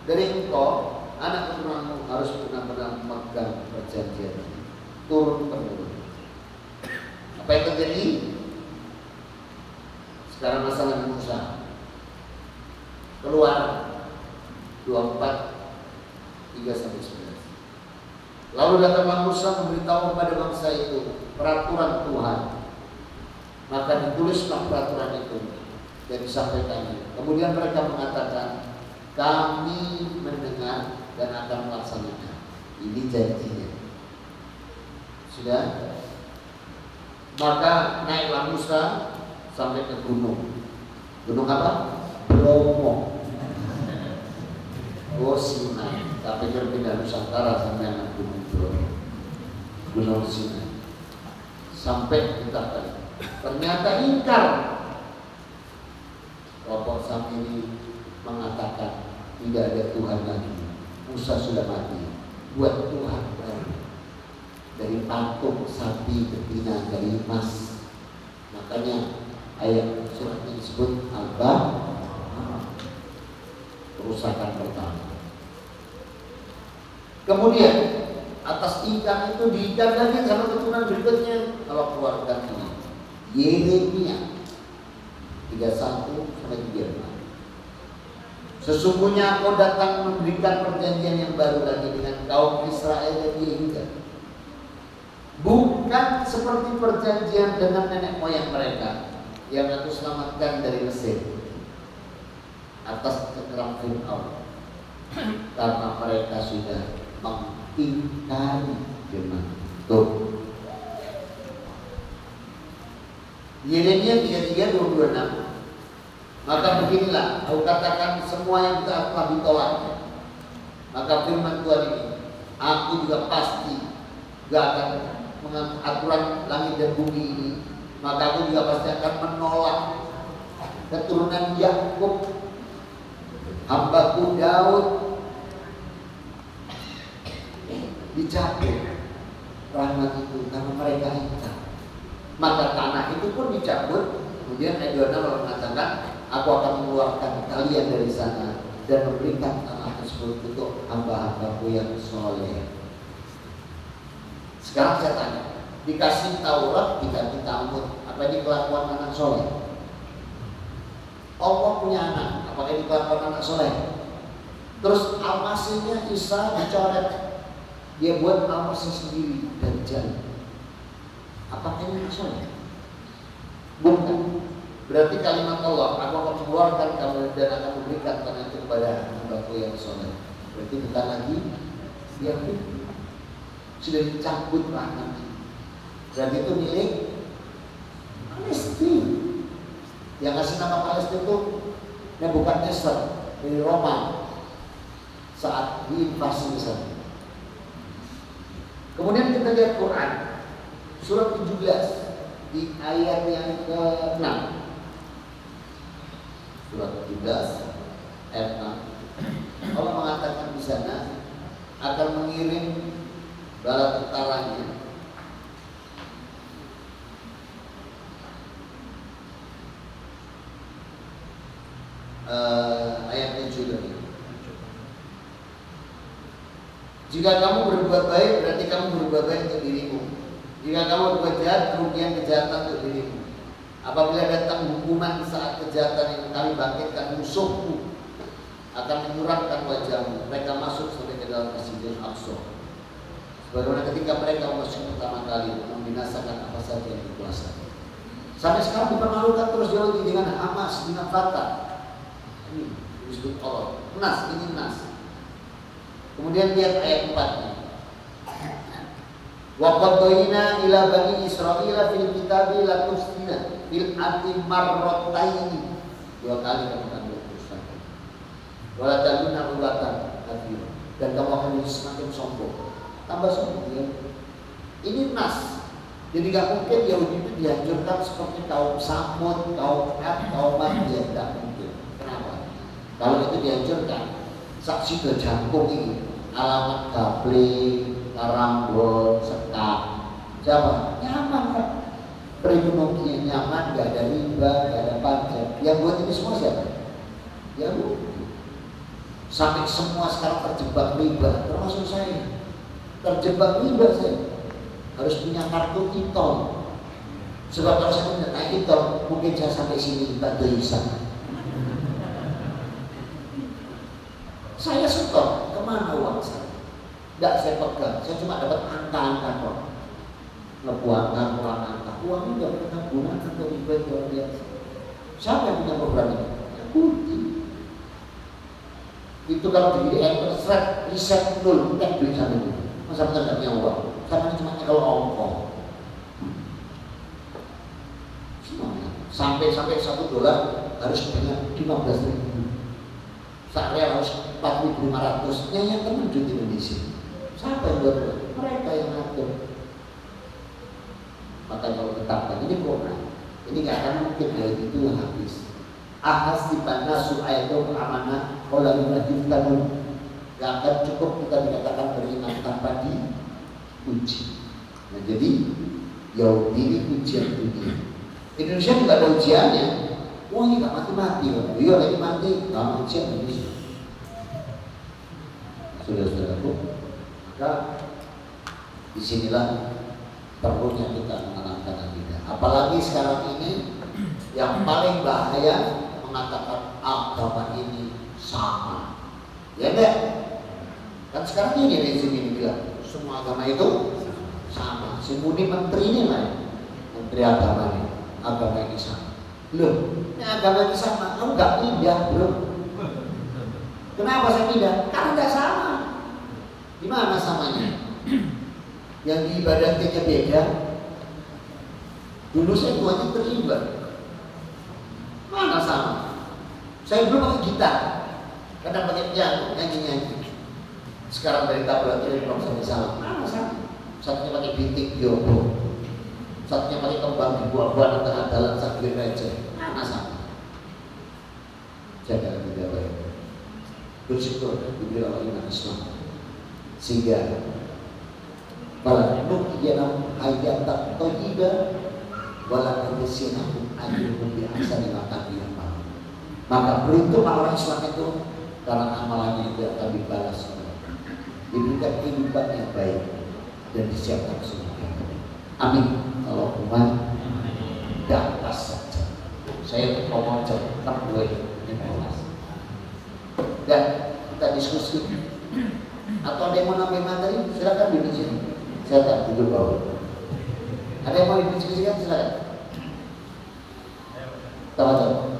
dari engkau, anak keturunanmu harus benar-benar memegang perjanjian ini. Turun temurun. Apa yang terjadi? Sekarang masalah Musa. Keluar 24 3-11. Lalu datanglah Musa memberitahu kepada bangsa itu peraturan Tuhan. Maka ditulislah peraturan itu dan disampaikannya. Kemudian mereka mengatakan, kami mendengar dan akan melaksanakan. Ini janjinya. Sudah? Maka naiklah Musa sampai ke gunung. Gunung apa? Bromo. Oh Sinai. Tapi pindah Nusantara sampai anak Gunung Sinai. Sampai kita ternyata ingkar. Kelompok Samiri mengatakan tidak ada Tuhan lagi. Musa sudah mati. Buat Tuhan baru. Dari patung, sapi, betina, dari emas. Makanya ayat surat ini disebut kerusakan pertama. Kemudian atas ikan itu diikat lagi sama keturunan berikutnya. Kalau keluarga ini Yeremia 31-35. Sesungguhnya aku datang memberikan perjanjian yang baru lagi dengan kaum Israel dan Yehuda, bukan seperti perjanjian dengan nenek moyang mereka yang aku selamatkan dari Mesir atas kekeram Fir'aun, karena mereka sudah mengingkari firman Tuhan. Yeremia 33:26. Maka beginilah aku katakan semua yang telah ditolak. Maka firman Tuhan ini, aku juga pasti gak akan mengangkat aturan langit dan bumi ini. Maka aku juga pasti akan menolak keturunan Yakub, hambaku Daud, dicabut rahmat itu karena mereka ingkar. Maka tanah itu pun dicabut. Kemudian ayat 26 mengatakan, aku akan mengeluarkan kalian dari sana dan memberikan tanah tersebut untuk hamba-hambaku yang soleh. Sekarang saya tanya, dikasih Taurat, dikasih Talmud, apa ini kelakuan anak soleh? Allah punya anak, apakah ini kelakuan anak soleh? Terus Al-Masihnya Isa dicoret, dia buat Al-Masih sendiri dan jalan. Apakah ini anak soleh? Bukan. Berarti kalimat Allah, aku akan mengeluarkan kamu dan akan memberikan tanah itu kepada hambaku yang soleh. Berarti bukan lagi Yahudi, sudah dicabut rahmat. Berarti itu milik Palestina. Yang ngasih nama Palestina itu Nebukadnezar dari Roma saat diinvasi Mesir. Kemudian kita lihat Quran surat 17 di ayat yang ke-6. Surat 17 ayat 6. Allah mengatakan di sana akan mengirim bala tentaranya ayat 7 tadi. Jika kamu berbuat baik, berarti kamu berbuat baik untuk dirimu. Jika kamu berbuat jahat, kerugian kejahatan untuk dirimu. Apabila datang hukuman saat kejahatan yang kami bangkitkan, musuhmu akan menyuramkan wajahmu. Mereka masuk sampai ke dalam Masjidil Aqsa. Sebagaimana ketika mereka masuk pertama kali membinasakan apa saja yang berkuasa. Sampai sekarang dipermalukan terus Yahudi dengan Hamas, dengan Fatah. Ini disebut Allah. Nas, ini Nas. Kemudian lihat ayat 4-nya. Wa qadayna ila bani Israila fil kitabi la tufsina fil ardi marrataini. 2 kali kamu akan berdosa. Wala taluna ulatan kafir. Dan kamu akan menjadi semakin sombong. Tambah sombong ya. Ini nas. Jadi gak mungkin Yahudi itu dihancurkan seperti kaum Samud, kaum Ad, kaum Madian. Gak mungkin. Kenapa? Kalau itu dihancurkan, saksi ke jangkung ini alamat gabling, karambol, sekap. Siapa? Nyaman kan? Perekonomian nyaman, gak ada riba, gak ada pajak. Yang buat ini semua siapa? Yahudi. Sampai semua sekarang terjebak riba, termasuk saya. Terjebak riba saya. Harus punya kartu e-tol. Sebab kalau saya punya naik e-tol, mungkin saya sampai sini tak bisa. Saya setor, kemana uang saya? Tidak saya pegang, saya cuma dapat angka-angka kok. Ngebuangkan angka, uang ini tidak pernah gunakan untuk riba luar biasa. Siapa yang punya program ini? Yahudi. Itu kalau di internet riset nol, kita beli sampai itu. Masa kita tidak punya uang? Karena cuma kalau ongkong. Sampai $1 harus punya 15.000. Saya harus 4.500. Yang teman di Indonesia. Siapa yang buat? Mereka yang ngatur. Maka kalau tetapkan ini program, ini nggak akan mungkin ya itu yang habis. ahasiban nasu ayatul amanah qala yuftanun. Gak akan cukup kita dikatakan beriman tanpa diuji. Nah, jadi Yahudi ini ujian dunia. Indonesia juga ada ujiannya. Wah, ini gak mati-mati loh. Iya lagi mati, gak ujian Indonesia. Saudara-saudaraku, maka disinilah perlunya kita menanamkan akidah. Apalagi sekarang ini yang paling bahaya mengatakan agama ini sama. Ya enggak? Kan sekarang ini rezim ini bilang semua agama itu sama. Si Muni menteri ini lah, menteri agama ini, agama ini sama. Loh, ini agama ini sama, kamu nggak pindah bro? Kenapa saya pindah? Karena nggak sama. Gimana samanya? Yang diibadatinya beda. Dulu saya tuanya terlibat. Mana sama? Saya dulu pakai gitar, kadang pakai piano, nyanyi-nyanyi. Sekarang dari tabla itu belum sampai salah. Mana sama? Satunya pakai bintik biobo, satunya pakai kembang di buah-buahan tengah jalan sambil receh. Mana sama? Jaga tidak baik. Bersyukur diberi oleh iman Islam sehingga malah nukiyanam hayatan thayyibah wala nabiyyanahum ajruhum bi ahsani ma kanu ya'malun. Maka beruntung orang Islam itu karena amalannya itu akan dibalas, diberikan kehidupan yang baik dan disiapkan surga. Amin. Kalau umat dapat saja. Saya ngomong jam 6.15 dan kita diskusi. Atau ada yang mau nambah materi? Silakan di sini. Silakan duduk bawah. Ada yang mau didiskusikan? Silakan. Tahu.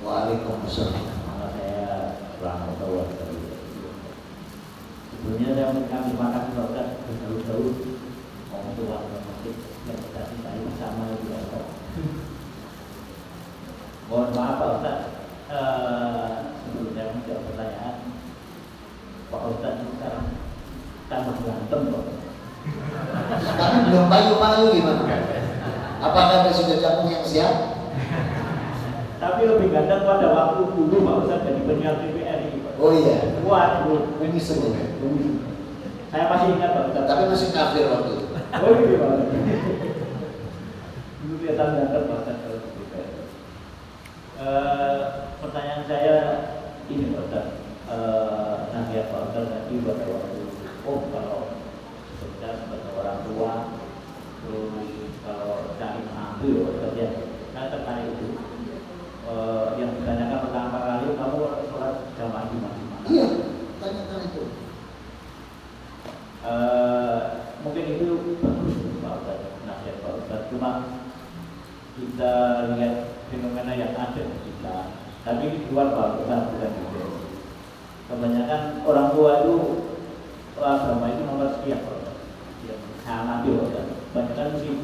Waalaikumsalam. Saya kurang tahu sebelumnya saya mengucapkan terima kasih Ustaz jauh-jauh mau keluar ke masjid yang tadi saya bersama itu ya. Mohon maaf Pak Ustaz, sebelumnya menjawab pertanyaan Pak Ustaz itu sekarang tambah berantem kok. Tapi belum payu-payu gimana? Apakah sudah jamu yang siap? Tapi lebih ganteng pada waktu dulu Pak Ustaz jadi penyiar TVRI. Oh iya. Waduh, Ini sebenarnya. saya masih ingat Pak Ustaz. Tapi masih kafir waktu itu. Oh iya Pak Ustaz. Dulu kelihatan ganteng Pak Ustaz kalau TVRI. Pertanyaan saya ini Pak Ustaz. Nasihat Pak Ustaz tadi pada waktu kalau sebenarnya sebagai orang tua terus kalau cari menantu ya Pak Ustaz ya. Saya tertarik itu. Yang ditanyakan pertama kali kamu sholat jamaah di mana? Iya, tanyakan itu. Mungkin itu bagus Pak Ustaz, nasihat Pak Ustaz. Cuma kita lihat fenomena yang ada di kita, tapi di luar Pak Ustaz bukan itu. Kebanyakan orang tua itu agama itu nomor sekian Pak Ustaz. Yang sangat Pak Ustaz. Kebanyakan mungkin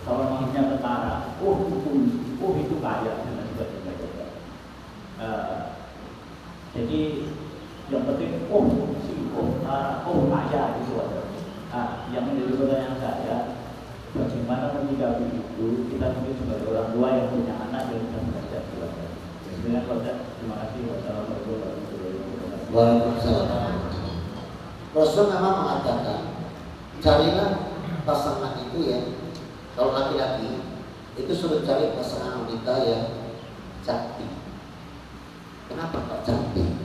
kalau manggilnya tentara, itu kaya dan sebagainya. Jadi yang penting kaya gitu aja. Yang menjadi pertanyaan saya, bagaimana menyikapi itu? Kita mungkin sebagai orang tua yang punya anak yang bisa belajar keluarga. Dengan Ustaz, terima kasih. Wassalamualaikum warahmatullahi wabarakatuh. Waalaikumsalam. Rasul memang mengatakan, carilah pasangan itu ya. Kalau laki-laki itu suruh cari pasangan wanita yang cantik. Kenapa kok cantik?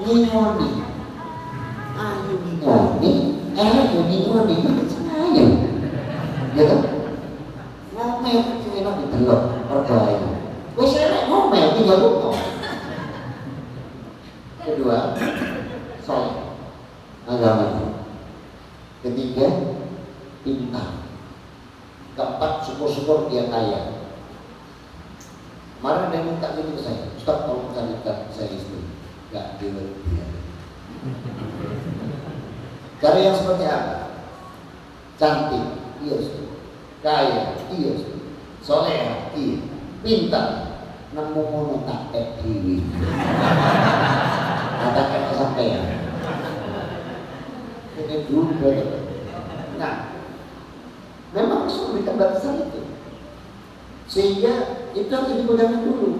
Nyoni, ayu nyoni, nyoni, ayu, ya kan? Ngomel itu enak ditelok, percaya. Wes enak ngomel, tinggal ngomong. Kedua, soleh, agama. Ketiga, pintar. Keempat, syukur-syukur dia kaya. Kemarin dia minta ini ke saya, Ustaz tolong carikan saya istri. Gak dia. Cari yang seperti apa? Cantik, iya Ustaz. Kaya, iya Ustaz. Soleha, iya. Pintar, nemu ngono tak dewi. Katakan kesampaian. Ini dulu betul. Nah, memang harus memberikan batasan itu, sehingga itu harus dipegang dulu.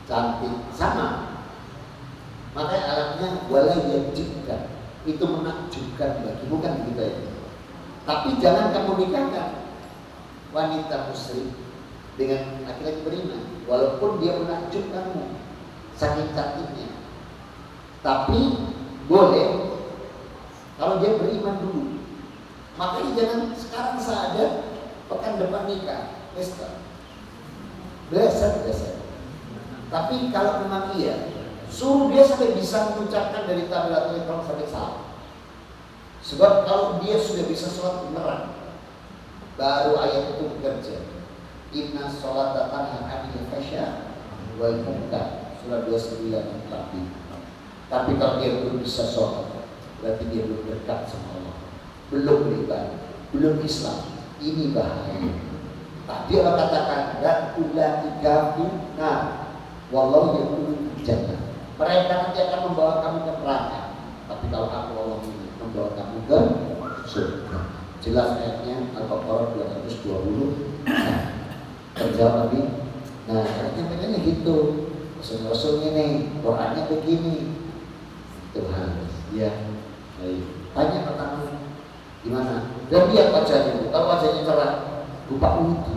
Cantik sama, makanya alatnya wala yajibkan, itu menakjubkan bagi, bukan kita ya. Tapi jangan kamu nikahkan wanita muslim dengan laki-laki beriman, walaupun dia menakjubkanmu saking cantiknya. Tapi boleh kalau dia beriman dulu. Makanya jangan sekarang sadar pekan depan nikah, pesta. Biasa. Tapi kalau memang iya, suruh dia sampai bisa mengucapkan dari takbiratul ihram sampai salam. Sebab kalau dia sudah bisa sholat beneran, baru ayat itu bekerja. Inna sholata tanha 'anil fahsya wal munkar, surah 29 ayat 4. Tapi kalau dia belum bisa sholat, berarti dia belum dekat sama Allah, belum beribadah, belum Islam. Ini bahaya. Tadi Allah katakan dan ulaika finnar wallahu yaqulu jannah. Mereka nanti akan membawa kamu ke neraka. Tapi kalau aku Allah ini membawa kamu ke surga. Jelas ayatnya Al-Baqarah 220. Terjawab lagi. Nah, ayatnya pengennya gitu. Rasul-rasulnya nih, Qurannya begini. Tuhan, ya. Baik. Tanya pertama, gimana? Dan lihat wajahnya. Kalau wajahnya cerah, lupa wudhu.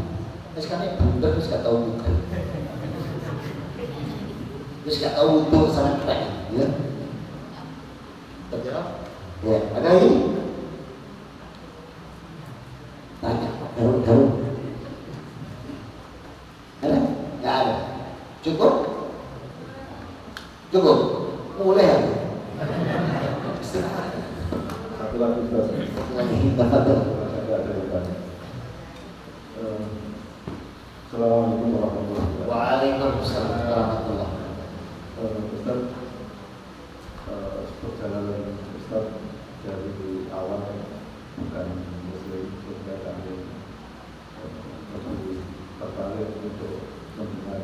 Terus kan bunda terus gak tahu wudhu. Terus gak tahu wudhu sama kita, ya. Terjawab? Ya, ada lagi? Tanya, garuk. Ada? Gak ada. Cukup? Mulai aja. Satu lagi Ustaz. Assalamualaikum warahmatullahi wabarakatuh. Waalaikumsalam warahmatullahi wabarakatuh. Ustaz, perjalanan Ustaz dari awal bukan muslim sehingga kami lebih tertarik untuk mendengar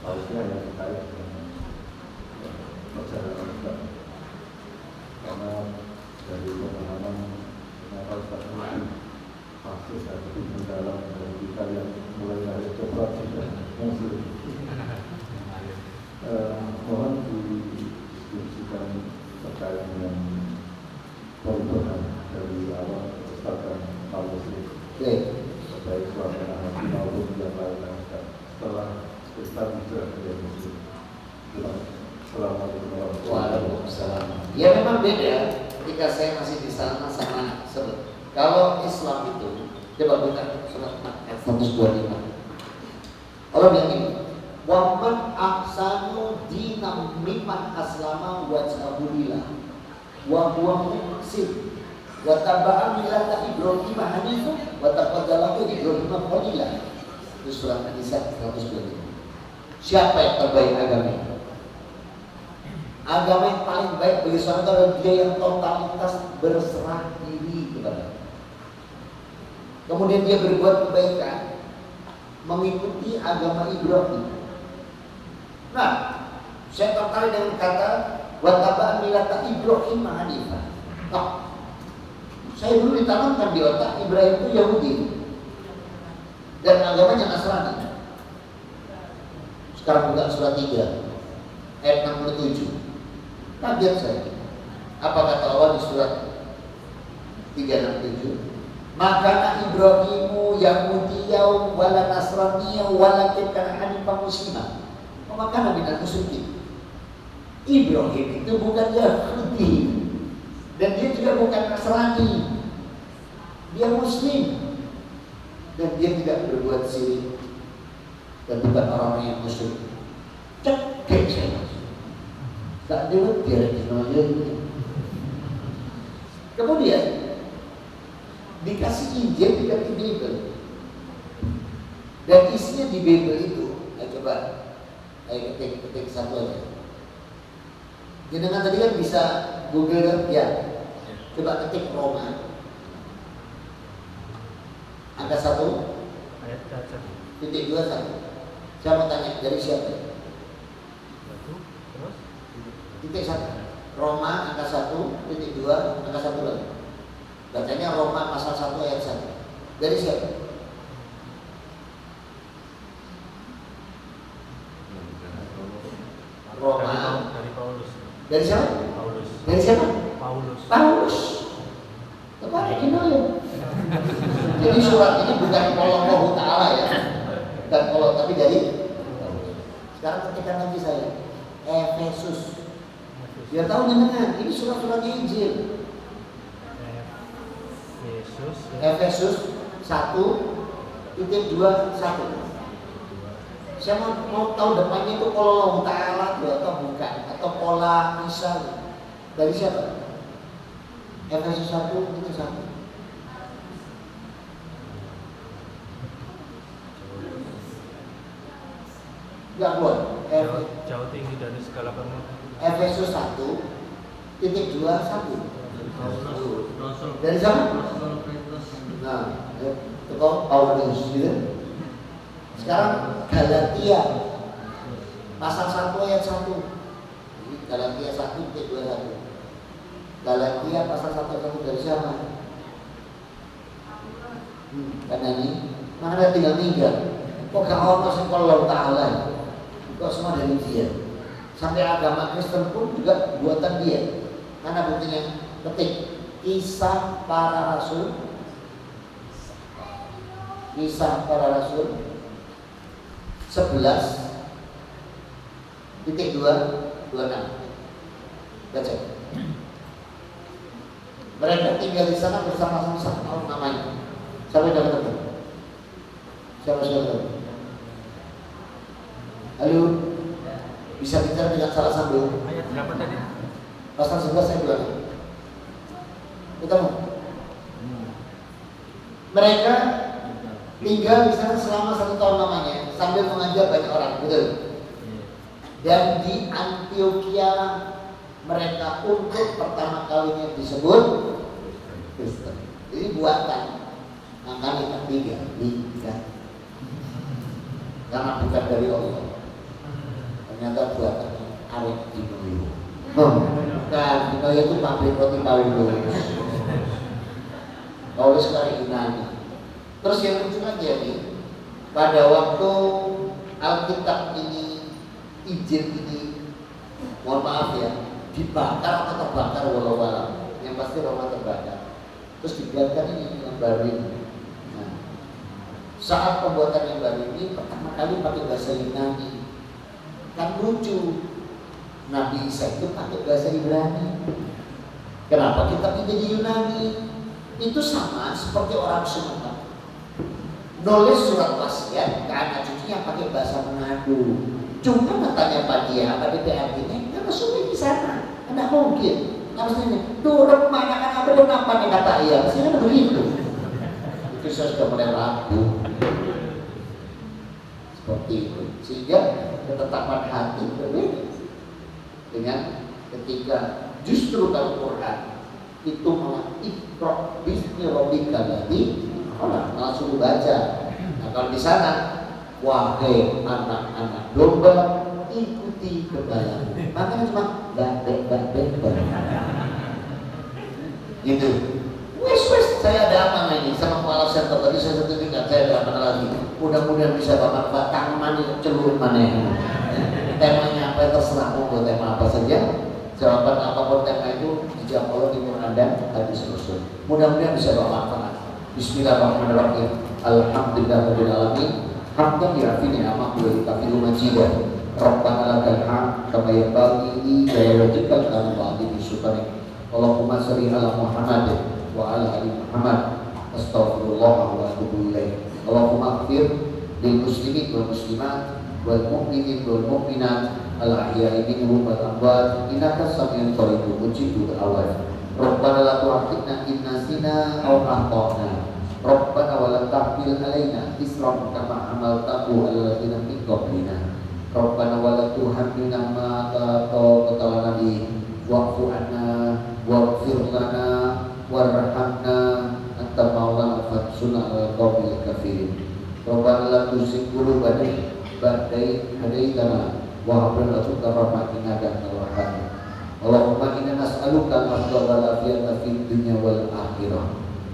tausiah yang terkait dengan perjalanan Ustaz. Karena dari pengalaman ternyata Ustaz masih sangat mendalam dari kita yang mulai dari coklat sudah muslim. Mohon didiskusikan terkait dengan perubahan dari awal Ustaz dan kaum muslim, baik suasana hati maupun yang lain-lain setelah Ustaz hijrah menjadi muslim. Assalamualaikum warahmatullahi wabarakatuh. Waalaikumsalam. Ya memang beda ketika saya masih di sana sama sebut. Kalau Islam itu, coba buka surat ayat 125. Allah bilang ini, wa man ahsanu dinam mimman aslama wajhahu lillah wa huwa muhsin wa taba'a millata Ibrahim hanifan wa taqabbalahu Ibrahim qalilan. Itu surat An-Nisa 125. Siapa yang terbaik agamanya? Agama yang paling baik bagi seorang adalah dia yang totalitas berserah diri kepada. Kemudian dia berbuat kebaikan, mengikuti agama Ibrahim. Nah, saya tertarik dengan kata wataba'an millata Ibrahim hanifan. Nah, saya dulu ditanamkan di otak Ibrahim itu Yahudi dan agamanya Nasrani. Sekarang buka surat 3 ayat 67. Kaget saya. Apa kata Allah di surat 367? Maka Ibrahimu Yahudiyau wala Nasraniyau walakin kana hanifan muslimah. Maka Nabi musyrikin. Ibrahim itu bukan Yahudi dan dia juga bukan Nasrani. Dia Muslim dan dia tidak berbuat syirik dan bukan orang yang musyrik. Cekek saya. Tak ada dia di. Kemudian dikasih Injil, dikasih Bible, dan isinya di Bible itu, coba, ketik satu aja. Jenengan tadi kan bisa Google kan? Ya. Coba ketik Roma. Angka 1 Ayat 1. titik 21. Saya mau tanya dari siapa? Terus Titik 1. Roma angka 1 titik 2 angka 1 lagi. Bacanya Roma pasal 1 ayat 1. Dari siapa? Roma. dari Paulus. Dari siapa? Paulus. Dari siapa? Paulus. Paulus. Tepat kenal ya. Jadi surat ini bukan Allah Ta'ala ya. Bukan Allah, tapi dari sekarang ketikkan lagi saya Efesus. Biar tahu dengan ini surat-suratnya Injil. Yesus. Efesus 1:21. Saya mau tahu depannya itu Allah Ta'ala atau bukan, atau pola misal dari siapa? Efesus 1:1. Enggak buat. Jauh tinggi dari segala pengertian. Efesus 1:21. Rasul. Dari siapa? Rasul Petrus. Nah, itu Paulus gitu. Sekarang Galatia pasal 1 ayat 1. Jadi Galatia 1:21. Galatia pasal 1 ayat 1 dari siapa? Karena ini makanya tinggal tinggal. Kok gak ono sing Allah Ta'ala? Kok semua dari dia. Sampai agama Kristen pun juga buatan dia. Mana buktinya? Ketik Kisah Para Rasul. Kisah Para Rasul 11:226. Baca. Mereka tinggal di sana bersama-sama satu tahun namanya. Siapa yang ketemu? Siapa sudah ketemu? Halo, bisa bicara dengan salah sambung. Ayat berapa tadi? Pasal 11 saya bilang. Ketemu. Mereka tinggal di sana selama 1 tahun namanya sambil mengajar banyak orang, betul? Dan di Antioquia mereka untuk pertama kalinya disebut Kristen. Ini buatan angka 3. Karena bukan dari Allah. Ternyata buatan Arif Dinoyo. Bukan, Dinoyo itu pabrik roti Paulus. Paulus dari Yunani. Terus yang lucu lagi ya nih, pada waktu Alkitab ini, Injil ini, mohon maaf ya, dibakar atau terbakar walau-walau, yang pasti Roma terbakar. Terus dibuatkan ini yang baru ini. Nah, saat pembuatan yang baru ini pertama kali pakai bahasa Yunani. Kan lucu, Nabi Isa itu pakai bahasa Ibrani. Kenapa kita jadi Yunani? Itu sama seperti orang Sumatera nulis surat wasiat ke anak cucunya pakai bahasa Manado. Cuma katanya Pak Dia, apa DPRD-nya, karena sulit di sana, tidak mungkin. Harusnya, turun mana kan apa yang apa nih kata iya, maksudnya begitu. Itu saya sudah mulai ragu. Seperti itu, sehingga ketetapan hati berbeda dengan ketika justru dalam Quran itu malah Iqra bismi rabbikal ladzi khalaq, langsung baca. Nah kalau di sana, wahai anak-anak domba, ikuti kebaikan. Makanya cuma bandek. Gitu. Wes, saya ada amanah ini sama kepala center tadi saya sertifikat, saya ada amanah lagi. Mudah-mudahan bisa bermanfaat. Tangan celurit mana ya. Temanya apa terserah, mau buat tema apa saja. Jawaban apapun tema itu dijawab oleh timur Anda hadis Rasul. Mudah-mudahan bisa bermanfaat. Bismillahirrahmanirrahim. Alhamdulillahirabbil alamin. Hamdan yafi ni'amah wa yukafiru majidah. Rabbana lakal hamd kama yanbaghi li jalalatikal karimati bi subhanak. Allahumma shalli ala Muhammad wa ala ali Muhammad. Astaghfirullah wa atubu ilaih. Allahumma ighfir lil muslimin wal muslimat wal mu'minin wal mu'minat al ahya'i minhum wal amwat innaka samiun qaribun mujibud da'awat. Rabbana la tu'akhidna in nasina aw akhtana. Rabbana wa la tahmil alaina isran kama hamaltahu 'alal ladzina min qablina. Rabbana wa la tuhammilna ma la taqata lana bihi wa'fu 'anna waghfir lana warhamna anta maulana fansuna ala qaumil kafirin. Rabbana la tuzigh qulubana ba'da idh hadaytana wa hab lana min ladunka rahmatan innaka antal wahhab. Allahumma inna nas'aluka al-afdala wal afiyata fid dunya wal akhirah.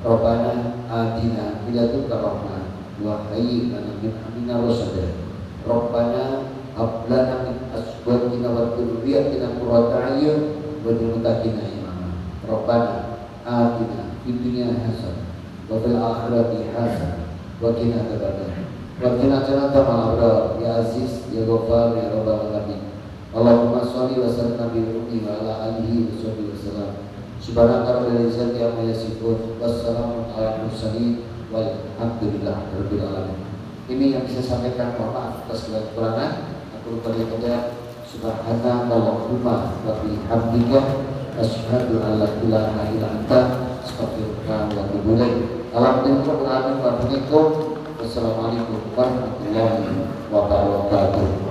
Rabbana atina min ladunka rahmah wa hayyi lana min amrina rasada. Rabbana hab lana min azwajina wa dhurriyyatina qurrata a'yun waj'alna lil muttaqina imama. Rabbana atina fid dunya hasanah wa fil akhirati hasanah wa qina adzabannar. Wa qina adzabannar ya Aziz ya Ghaffar ya Rabbal alamin. Allahumma sholli wa sallim wa ala alihi wa sahbihi wasallam. Subhanaka rabbil izzati amma yasifun wassalamun ala mursalin walhamdulillahi rabbil alamin. Ini yang bisa sampaikan, mohon maaf atas segala kekurangan. Aku lupa dikatakan subhanallahumma wa bihamdika asyhadu an la ilaha illa anta astaghfiruka wa atubu ilaik. Alhamdulillah. Wassalamualaikum warahmatullahi wabarakatuh.